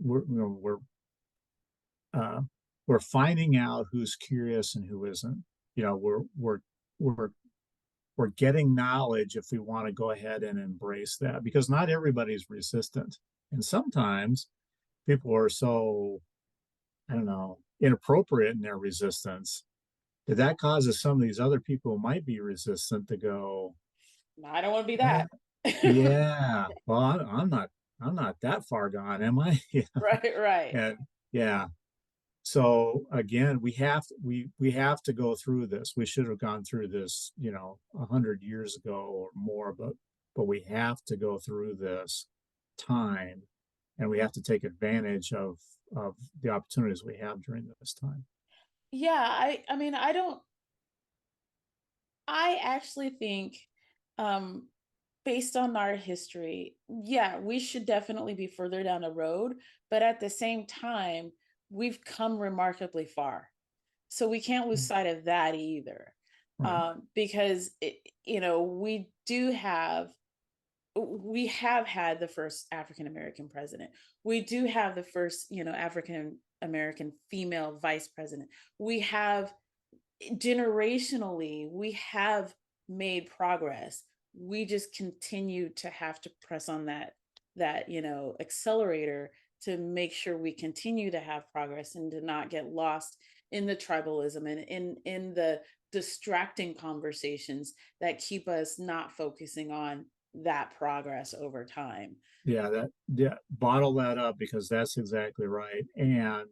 we're you know, uh, we're finding out who's curious and who isn't. We're we're getting knowledge if we want to go ahead and embrace that, because not everybody's resistant, and sometimes people are so, I don't know, inappropriate in their resistance that causes some of these other people who might be resistant to go, No, I don't want to be "Eh, that. yeah, well, I'm not that far gone, am I?" Right, right. And yeah, so again, we have to go through this. We should have gone through this, 100 years ago or more, but we have to go through this time, and we have to take advantage of the opportunities we have during this time. Yeah, I mean, I actually think um based on our history, yeah, we should definitely be further down the road, but at the same time, we've come remarkably far. So we can't lose Mm. sight of that either. Right. Because we have had the first African American president. We do have the first, African American female vice president. We have generationally, we have made progress. We just continue to have to press on that accelerator to make sure we continue to have progress and to not get lost in the tribalism and in the distracting conversations that keep us not focusing on that progress over time. Yeah, bottle that up, because that's exactly right. And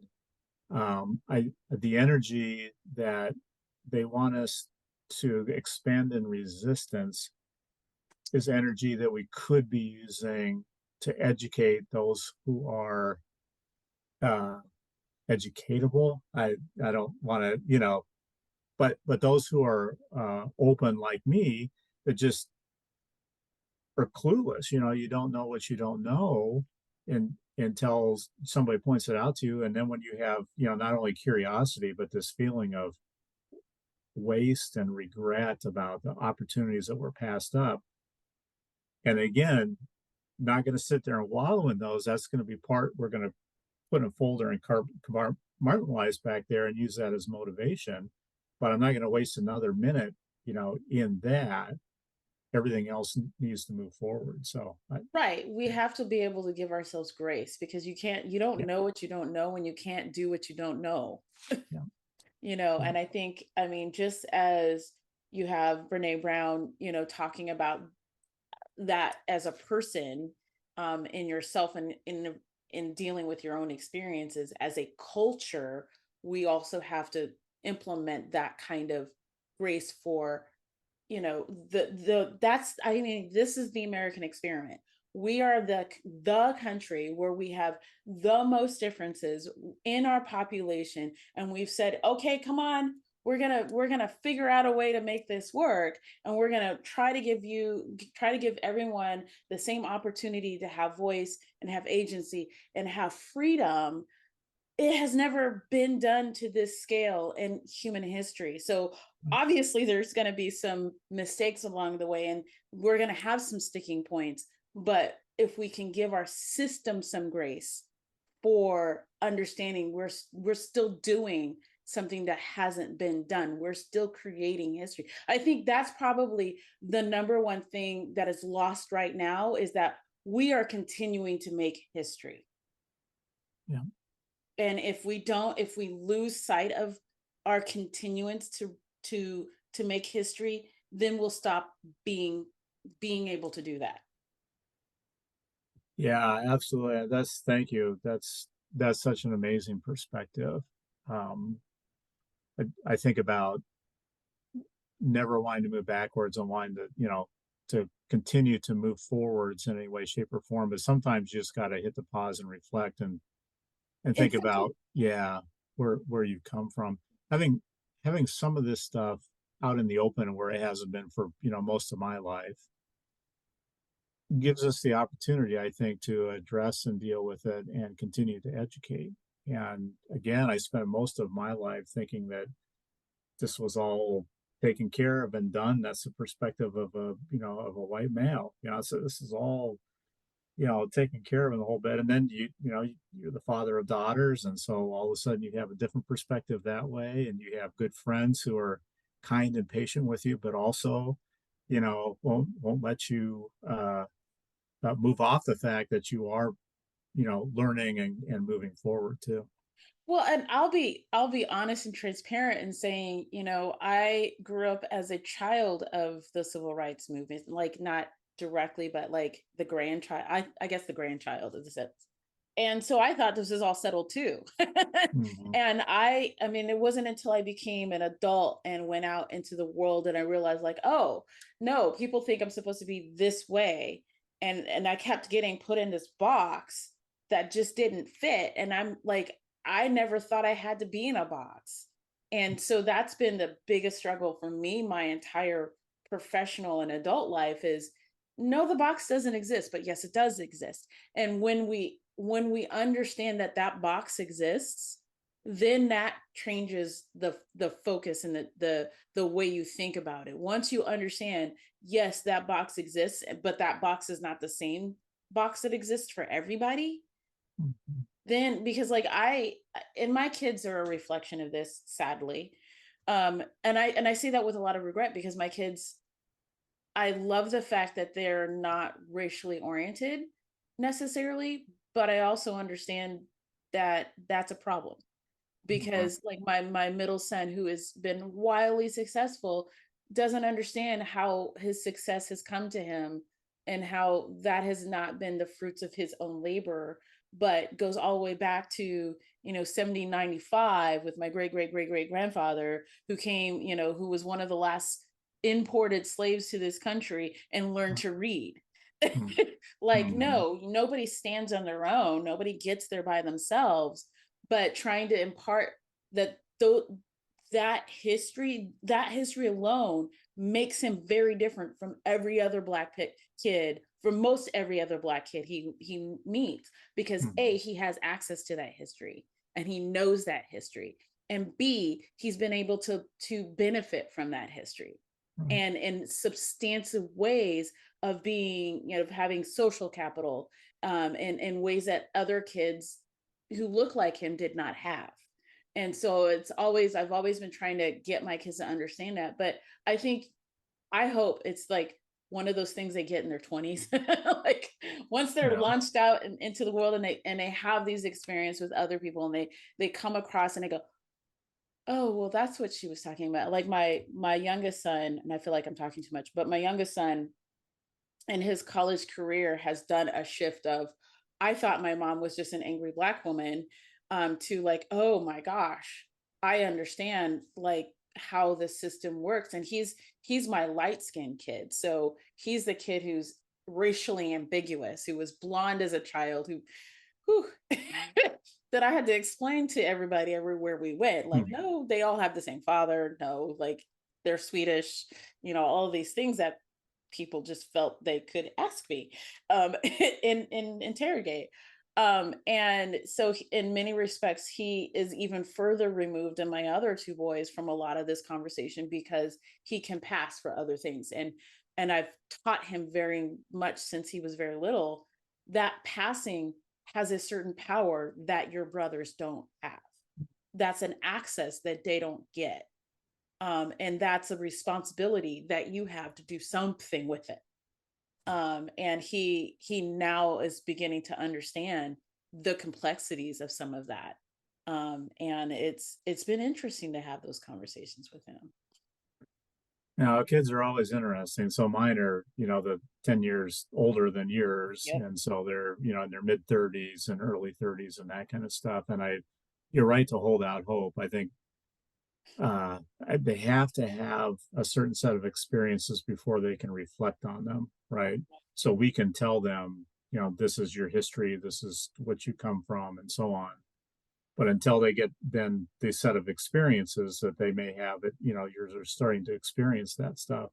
the energy that they want us to expand in resistance is energy that we could be using to educate those who are uh, educatable. I don't want to, but those who are open like me, that just are clueless. You don't know what you don't know, and until somebody points it out to you. And then when you have, not only curiosity, but this feeling of waste and regret about the opportunities that were passed up. And again, not going to sit there and wallow in those. That's going to be part we're going to put in a folder and compartmentalize back there and use that as motivation. But I'm not going to waste another minute, in that. Everything else needs to move forward. So, Right. We have to be able to give ourselves grace because you don't yeah, know what you don't know when you can't do what you don't know. yeah, yeah, And I think, I mean, just as you have Brene Brown, talking about that as a person, in yourself and in dealing with your own experiences as a culture, we also have to implement that kind of grace for, that's, I mean, this is the American experiment. We are the country where we have the most differences in our population, and we've said, okay, come on, we're gonna figure out a way to make this work, and we're gonna try to give everyone the same opportunity to have voice and have agency and have freedom. It has never been done to this scale in human history. So obviously there's going to be some mistakes along the way, and we're going to have some sticking points. But if we can give our system some grace for understanding we're still doing something that hasn't been done, we're still creating history. I think that's probably the number one thing that is lost right now, is that we are continuing to make history. yeah. And if we lose sight of our continuance to make history, then we'll stop being able to do that. Yeah, absolutely. Thank you. That's such an amazing perspective. Um, I think about never wanting to move backwards and wanting to, to continue to move forwards in any way, shape, or form. But sometimes you just got to hit the pause and reflect and think Exactly. about, yeah, where you've come from. Having having some of this stuff out in the open where it hasn't been for, most of my life gives us the opportunity, I think, to address and deal with it and continue to educate. And again, I spent most of my life thinking that this was all taken care of and done. That's the perspective of a white male. So this is all, taken care of in the whole bit. And then you're the father of daughters, and so all of a sudden you have a different perspective that way, and you have good friends who are kind and patient with you, but also, won't let you move off the fact that you are, learning and moving forward too. Well, and I'll be honest and transparent in saying, I grew up as a child of the civil rights movement, like not directly, but like the grandchild, I guess the grandchild of the sense. And so I thought this was all settled too. Mhm. And I mean, it wasn't until I became an adult and went out into the world and I realized, like, oh, no, people think I'm supposed to be this way. And I kept getting put in this box that just didn't fit. And I'm like, I never thought I had to be in a box. And so that's been the biggest struggle for me my entire professional and adult life is, no, the box doesn't exist, but yes, it does exist. And when we understand that that box exists, then that changes the focus and the way you think about it. Once you understand, yes, that box exists, but that box is not the same box that exists for everybody, Mhm. then, because like I and my kids are a reflection of this, sadly. And I see that with a lot of regret, because my kids, I love the fact that they're not racially oriented necessarily, but I also understand that that's a problem, Mhm. because like my middle son, who has been wildly successful, doesn't understand how his success has come to him, and how that has not been the fruits of his own labor, but goes all the way back to 1795 with my great great great great grandfather, who came, who was one of the last imported slaves to this country, and learned to read. Mhm. Like, Mhm. no, nobody stands on their own, nobody gets there by themselves, but trying to impart that that history alone makes him very different from every other black kid for most every other Black kid he meets, because Mhm. A, he has access to that history and he knows that history, and B, he's been able to benefit from that history Right. and in substantive ways of being, of having social capital, in ways that other kids who look like him did not have. And so I've always been trying to get my kids to understand that. But I think, I hope it's like one of those things they get in their 20s. Like once they're Yeah. launched out into the world, and they have these experiences with other people, and they come across and they go, oh, well, that's what she was talking about. Like my youngest son, and I feel like I'm talking too much, but my youngest son in his college career has done a shift of, I thought my mom was just an angry Black woman, to like, oh my gosh, I understand like how the system works. And he's my light skinned kid. So he's the kid who's racially ambiguous, who was blonde as a child, who that I had to explain to everybody everywhere we went. Like, Mhm. no, they all have the same father. No, like they're Swedish, all these things that people just felt they could ask me, in interrogate. And so in many respects, he is even further removed than my other two boys from a lot of this conversation, because he can pass for other things. And I've taught him very much since he was very little that passing has a certain power that your brothers don't have. That's an access that they don't get. And that's a responsibility that you have to do something with it. And he now is beginning to understand the complexities of some of that. And it's been interesting to have those conversations with him. Now, kids are always interesting. So mine are, the 10 years older than yours. Yep. And so they're, in their mid 30s and early 30s and that kind of stuff. And you're right to hold out hope. I think uh, they have to have a certain set of experiences before they can reflect on them, right? So we can tell them, this is your history, this is what you come from, and so on. But until they get then the set of experiences that they may have, yours are starting to experience that stuff.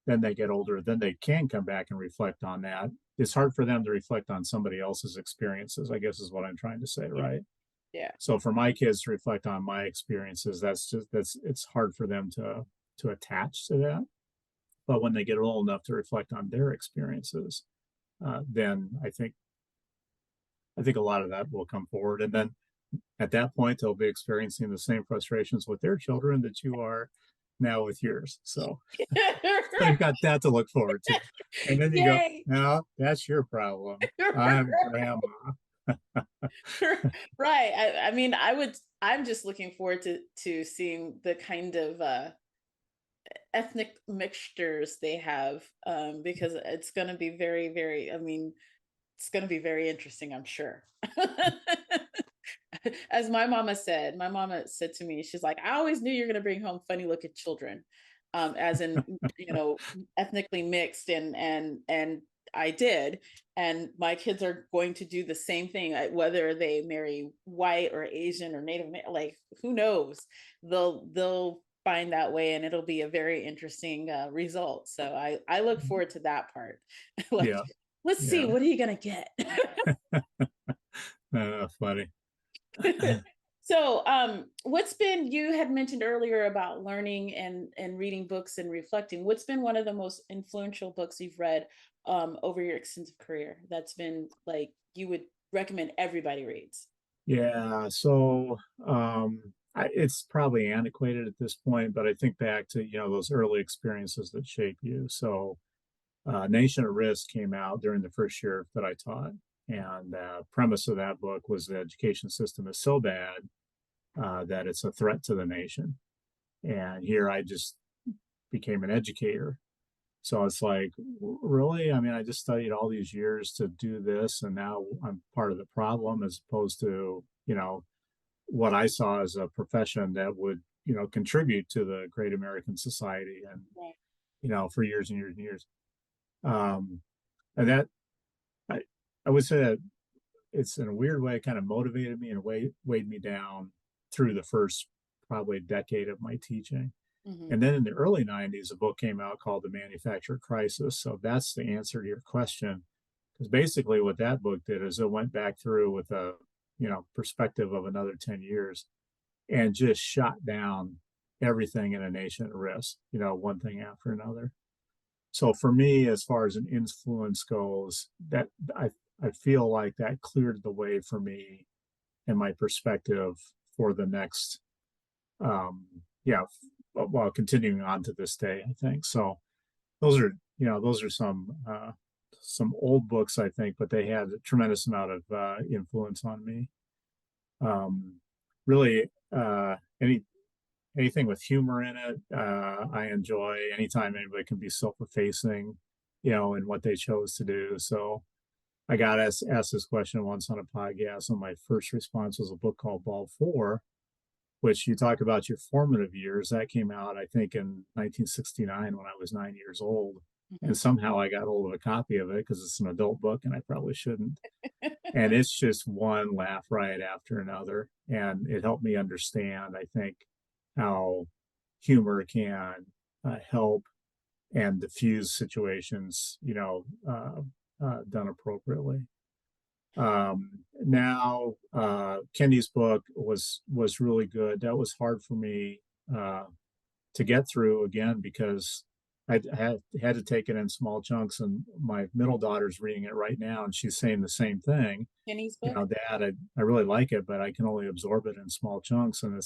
Then they get older, then they can come back and reflect on that. It's hard for them to reflect on somebody else's experiences, I guess is what I'm trying to say, Yeah. right? Yeah. So for my kids to reflect on my experiences, that's it's hard for them to attach to that. But when they get old enough to reflect on their experiences, then I think a lot of that will come forward. And then at that point, they'll be experiencing the same frustrations with their children that you are now with yours. So you've got that to look forward to. And then you go, Yay. no, that's your problem. I'm grandma. Right. I mean, I'm just looking forward to seeing the kind of ethnic mixtures they have, because it's going to be very, very, I mean, it's going to be very interesting, I'm sure. As my mama said to me, she's like, I always knew you're going to bring home funny looking children, as in, ethnically mixed, and I did. And my kids are going to do the same thing, whether they marry white or Asian or Native, like who knows? They'll find that way, and it'll be a very interesting result. So I look forward to that part. Like, Yeah. let's see, Yeah. what are you gonna get? Funny. So, what's been, you had mentioned earlier about learning and reading books and reflecting. What's been one of the most influential books you've read over your extensive career that's been like you would recommend everybody reads? Yeah. So it's probably antiquated at this point, but I think back to, those early experiences that shape you. So Nation at Risk came out during the first year that I taught. And the premise of that book was the education system is so bad that it's a threat to the nation. And here I just became an educator. So it's like, really? I mean, I just studied all these years to do this, and now I'm part of the problem as opposed to, what I saw as a profession that would, contribute to the great American society and, Right. for years and years and years. And that, I, I would say that it's in a weird way kind of motivated me and weighed me down through the first probably decade of my teaching. Mhm. And then in the early 90s, a book came out called The Manufacturer Crisis. So that's the answer to your question. Because basically what that book did is it went back through with a, perspective of another 10 years and just shot down everything in a nation at risk, one thing after another. So for me, as far as an influence goes, that I feel like that cleared the way for me and my perspective for the next, um, yeah, while continuing on to this day, I think. So those are some old books, I think, but they had a tremendous amount of influence on me. Really, anything with humor in it, I enjoy. Anytime anybody can be self-effacing, in what they chose to do. So I got asked this question once on a podcast, and my first response was a book called Ball Four, which you talk about your formative years. That came out, I think, in 1969 when I was 9 years old. And Mhm. somehow I got hold of a copy of it because it's an adult book and I probably shouldn't. And it's just one laugh riot after another. And it helped me understand, I think, how humor can help and diffuse situations, done appropriately. Now, Kenny's book was really good. That was hard for me to get through again because I had to take it in small chunks, and my middle daughter's reading it right now, and she's saying the same thing. Kenny's book? Dad, I really like it, but I can only absorb it in small chunks, and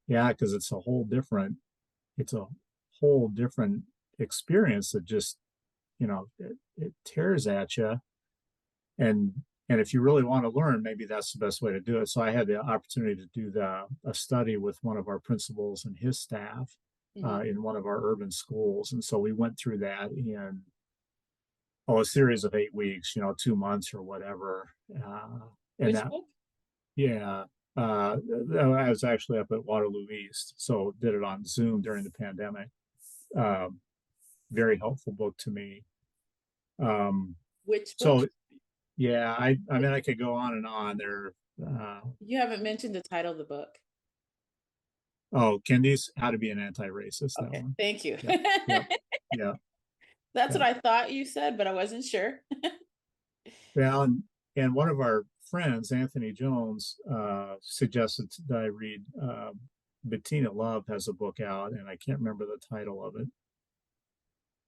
yeah, because it's a whole different experience that just it tears at you, and and if you really want to learn, maybe that's the best way to do it. So I had the opportunity to do a study with one of our principals and his staff Mhm. in one of our urban schools, and so we went through that in a series of 8 weeks, 2 months or whatever, and Which that book? yeah. I was actually up at Waterloo East, so did it on Zoom during the pandemic. Um, Very helpful book to me. Um, Which book? so yeah, I mean I could go on and on. There, uh, You haven't mentioned the title of the book. oh, Kendi's How to Be an Anti-Racist. That Okay, one. thank you. Yep, yep, yeah, That's what yeah. I thought you said, but I wasn't sure. Well, and one of our friends, Anthony Jones, suggested that I read. Bettina Love has a book out, and I can't remember the title of it.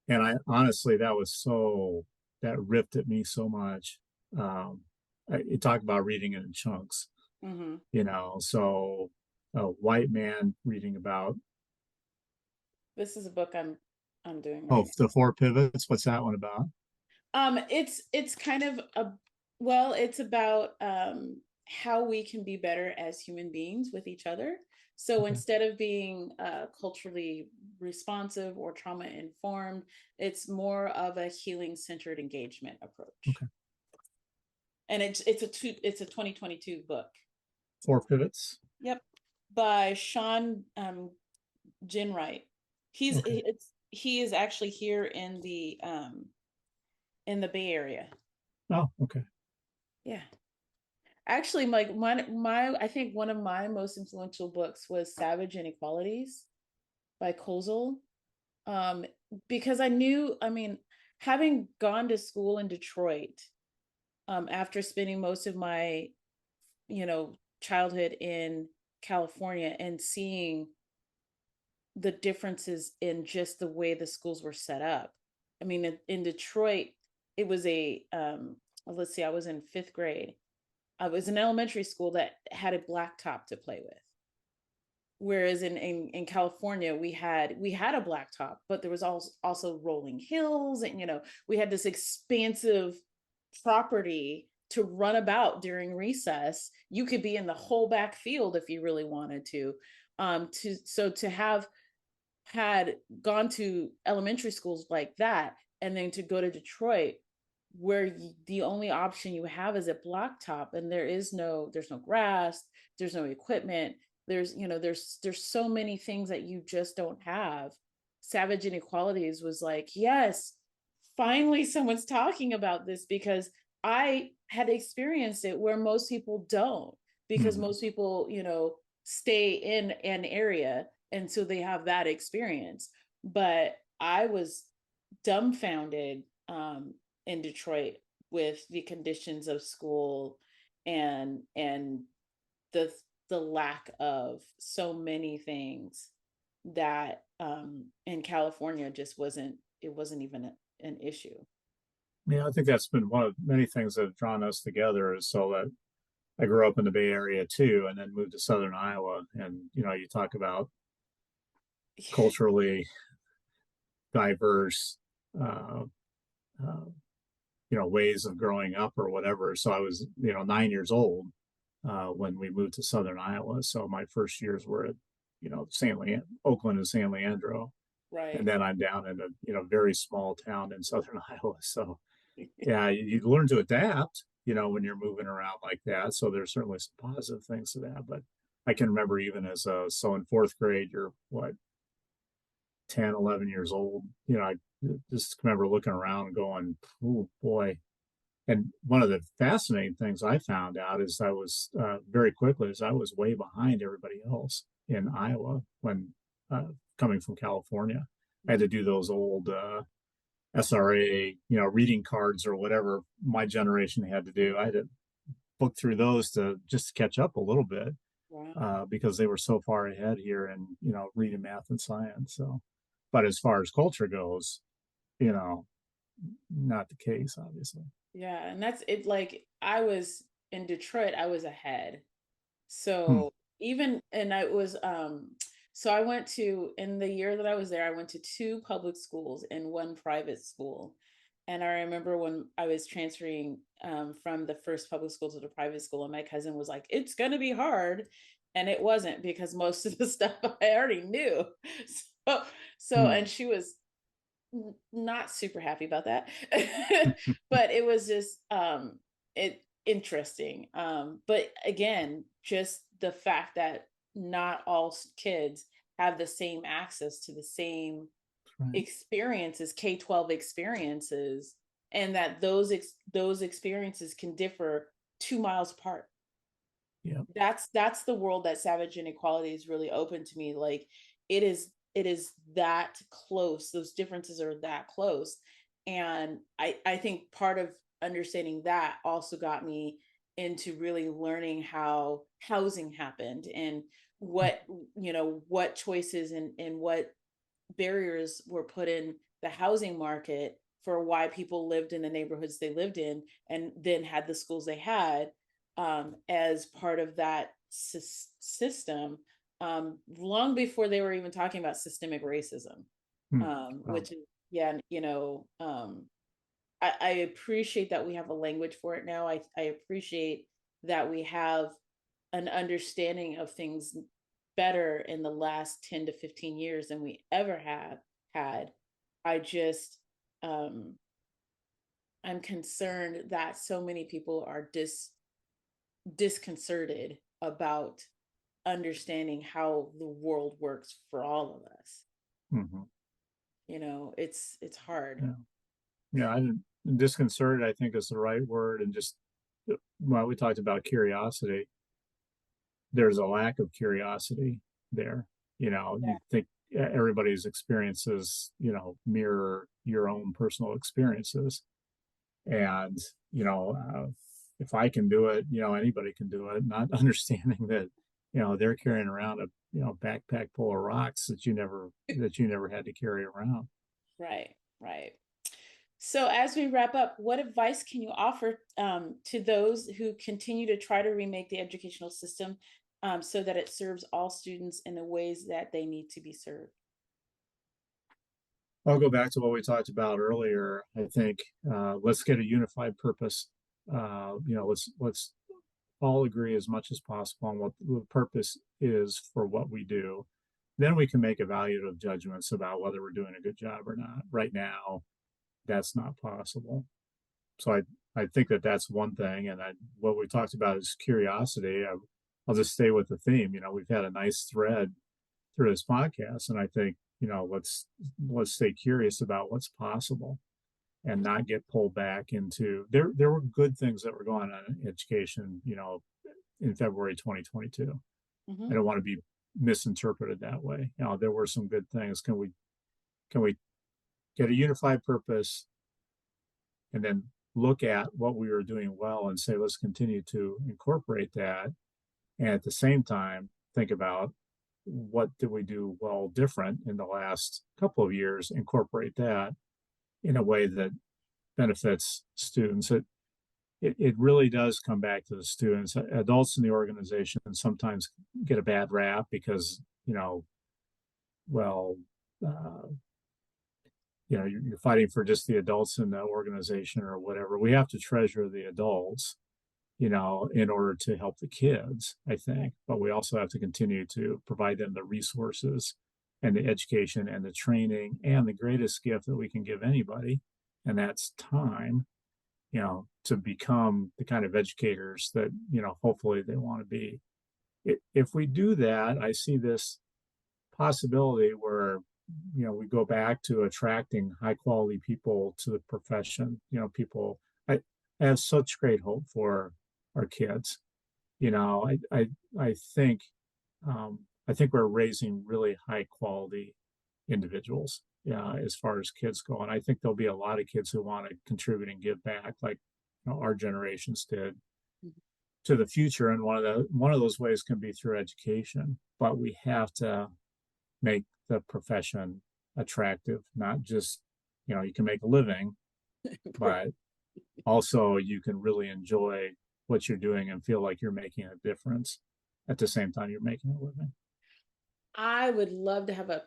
And I honestly, that ripped at me so much. You talk about reading it in chunks, Hmm. so a white man reading about, This is a book I'm doing oh, right the four pivots. What's that one about? It's kind of well, it's about how we can be better as human beings with each other. So Okay. instead of being culturally responsive or trauma informed, it's more of a healing centered engagement approach. Okay. And it's a 2022 book. Four pivots. Yep, by Sean Ginwright. Okay. He is actually here in the Bay Area. Oh, okay. Yeah. Actually, like my I think one of my most influential books was Savage Inequalities by Kozel. Um, because I knew, I mean, having gone to school in Detroit, after spending most of my, childhood in California and seeing the differences in just the way the schools were set up. I mean, in Detroit, it was let's see, I was in fifth grade. I was in elementary school that had a blacktop to play with. Whereas in California, we had a blacktop, but there was also rolling hills, and we had this expansive property to run about during recess. You could be in the whole back field if you really wanted to. To have had gone to elementary schools like that, and then to go to Detroit, where the only option you have is a blacktop, and there's no grass, there's no equipment, there's so many things that you just don't have. Savage Inequalities was like, yes, finally someone's talking about this, because I had experienced it where most people don't, because Hmm. most people stay in an area, and so they have that experience. But I was dumbfounded in Detroit with the conditions of school and the the lack of so many things that in California just wasn't even an issue. Yeah, I think that's been one of many things that have drawn us together is so that I grew up in the Bay Area too, and then moved to Southern Iowa. And, you talk about culturally diverse, uh, uh, ways of growing up or whatever. So I was, 9 years old when we moved to Southern Iowa. So my first years were at, Oakland and San Leandro. And Right. then I'm down in a, very small town in Southern Iowa. So yeah, you learn to adapt, when you're moving around like that. So there's certainly some positive things to that. But I can remember even so in fourth grade, you're what, 10, 11 years old. I just remember looking around and going, oh boy. And one of the fascinating things I found out is I was very quickly is I was way behind everybody else in Iowa when coming from California. I had to do those old SRA, reading cards or whatever my generation had to do. I had to book through those to just catch up a little bit Wow. because they were so far ahead here in, reading, math, and science. So, but as far as culture goes, you know, not the case, obviously. Yeah, and that's it. Like I was in Detroit, I was ahead. Hmm. So even and I was so I went to in the year that I was there, I went to two public schools and one private school. And I remember when I was transferring from the first public school to the private school, and my cousin was like, "It's gonna be hard." And it wasn't because most of the stuff I already knew. So Hmm. and she was not super happy about that. But it was just it interesting. But again, just the fact that not all kids have the same access to the same Right. experiences, K-12 experiences, and that those experiences can differ 2 miles apart. Yeah. That's the world that Savage Inequality is really open to me. Like it is that close. Those differences are that close. And I think part of understanding that also got me into really learning how housing happened and what what choices and what barriers were put in the housing market for why people lived in the neighborhoods they lived in and then had the schools they had as part of that system long before they were even talking about systemic racism, Hmm. Wow. which is yeah, I appreciate that we have a language for it now. I appreciate that we have an understanding of things better in the last 10 to 15 years than we ever have had. I just um I'm concerned that so many people are disconcerted about understanding how the world works for all of us. Hmm. It's hard. Yeah. Yeah. Disconcerted, I think, is the right word. And just, well, we talked about curiosity. There's a lack of curiosity there. You think everybody's experiences, mirror your own personal experiences. And, if I can do it, anybody can do it, not understanding that, they're carrying around a, backpack full of rocks that you never had to carry around. Right, right. So, as we wrap up, what advice can you offer to those who continue to try to remake the educational system so that it serves all students in the ways that they need to be served? I'll go back to what we talked about earlier. I think let's get a unified purpose. Let's all agree as much as possible on what the purpose is for what we do. Then we can make evaluative judgments about whether we're doing a good job or not. Right now, that's not possible. So I think that that's one thing. And what we talked about is curiosity. I'll just stay with the theme. We've had a nice thread through this podcast, and I think let's stay curious about what's possible and not get pulled back into there were good things that were going on in education in February 2022. Mhm. I don't want to be misinterpreted that way. There were some good things. Can we get a unified purpose and then look at what we were doing well and say, let's continue to incorporate that. And at the same time, think about what did we do well different in the last couple of years, incorporate that in a way that benefits students. It really does come back to the students. Adults in the organization sometimes get a bad rap because, well, uh, you're fighting for just the adults in the organization or whatever. We have to treasure the adults, in order to help the kids, I think. But we also have to continue to provide them the resources and the education and the training and the greatest gift that we can give anybody, and that's time, to become the kind of educators that, hopefully they want to be. If we do that, I see this possibility where, we go back to attracting high quality people to the profession. I have such great hope for our kids. I think I think we're raising really high quality individuals, yeah, as far as kids go. And I think there'll be a lot of kids who want to contribute and give back, like, our generations did, to the future. And one of those ways can be through education. But we have to make the profession attractive, not just, you can make a living, but also you can really enjoy what you're doing and feel like you're making a difference at the same time you're making a living. I would love to have a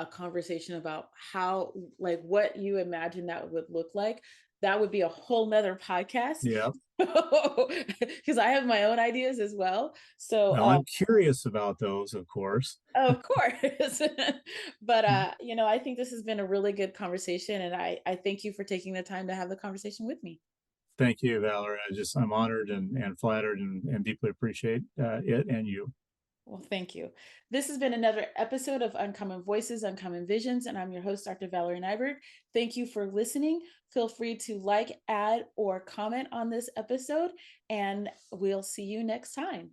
conversation about how, like, what you imagine that would look like. That would be a whole nother podcast Yeah. because I have my own ideas as well. So, Well, I'm curious about those, of course. of course, but I think this has been a really good conversation, and I thank you for taking the time to have the conversation with me. Thank you, Valerie. I'm honored and flattered and deeply appreciate it and you. Well, thank you. This has been another episode of Uncommon Voices, Uncommon Visions, and I'm your host, Dr. Valerie Nyberg. Thank you for listening. Feel free to like, add, or comment on this episode, and we'll see you next time.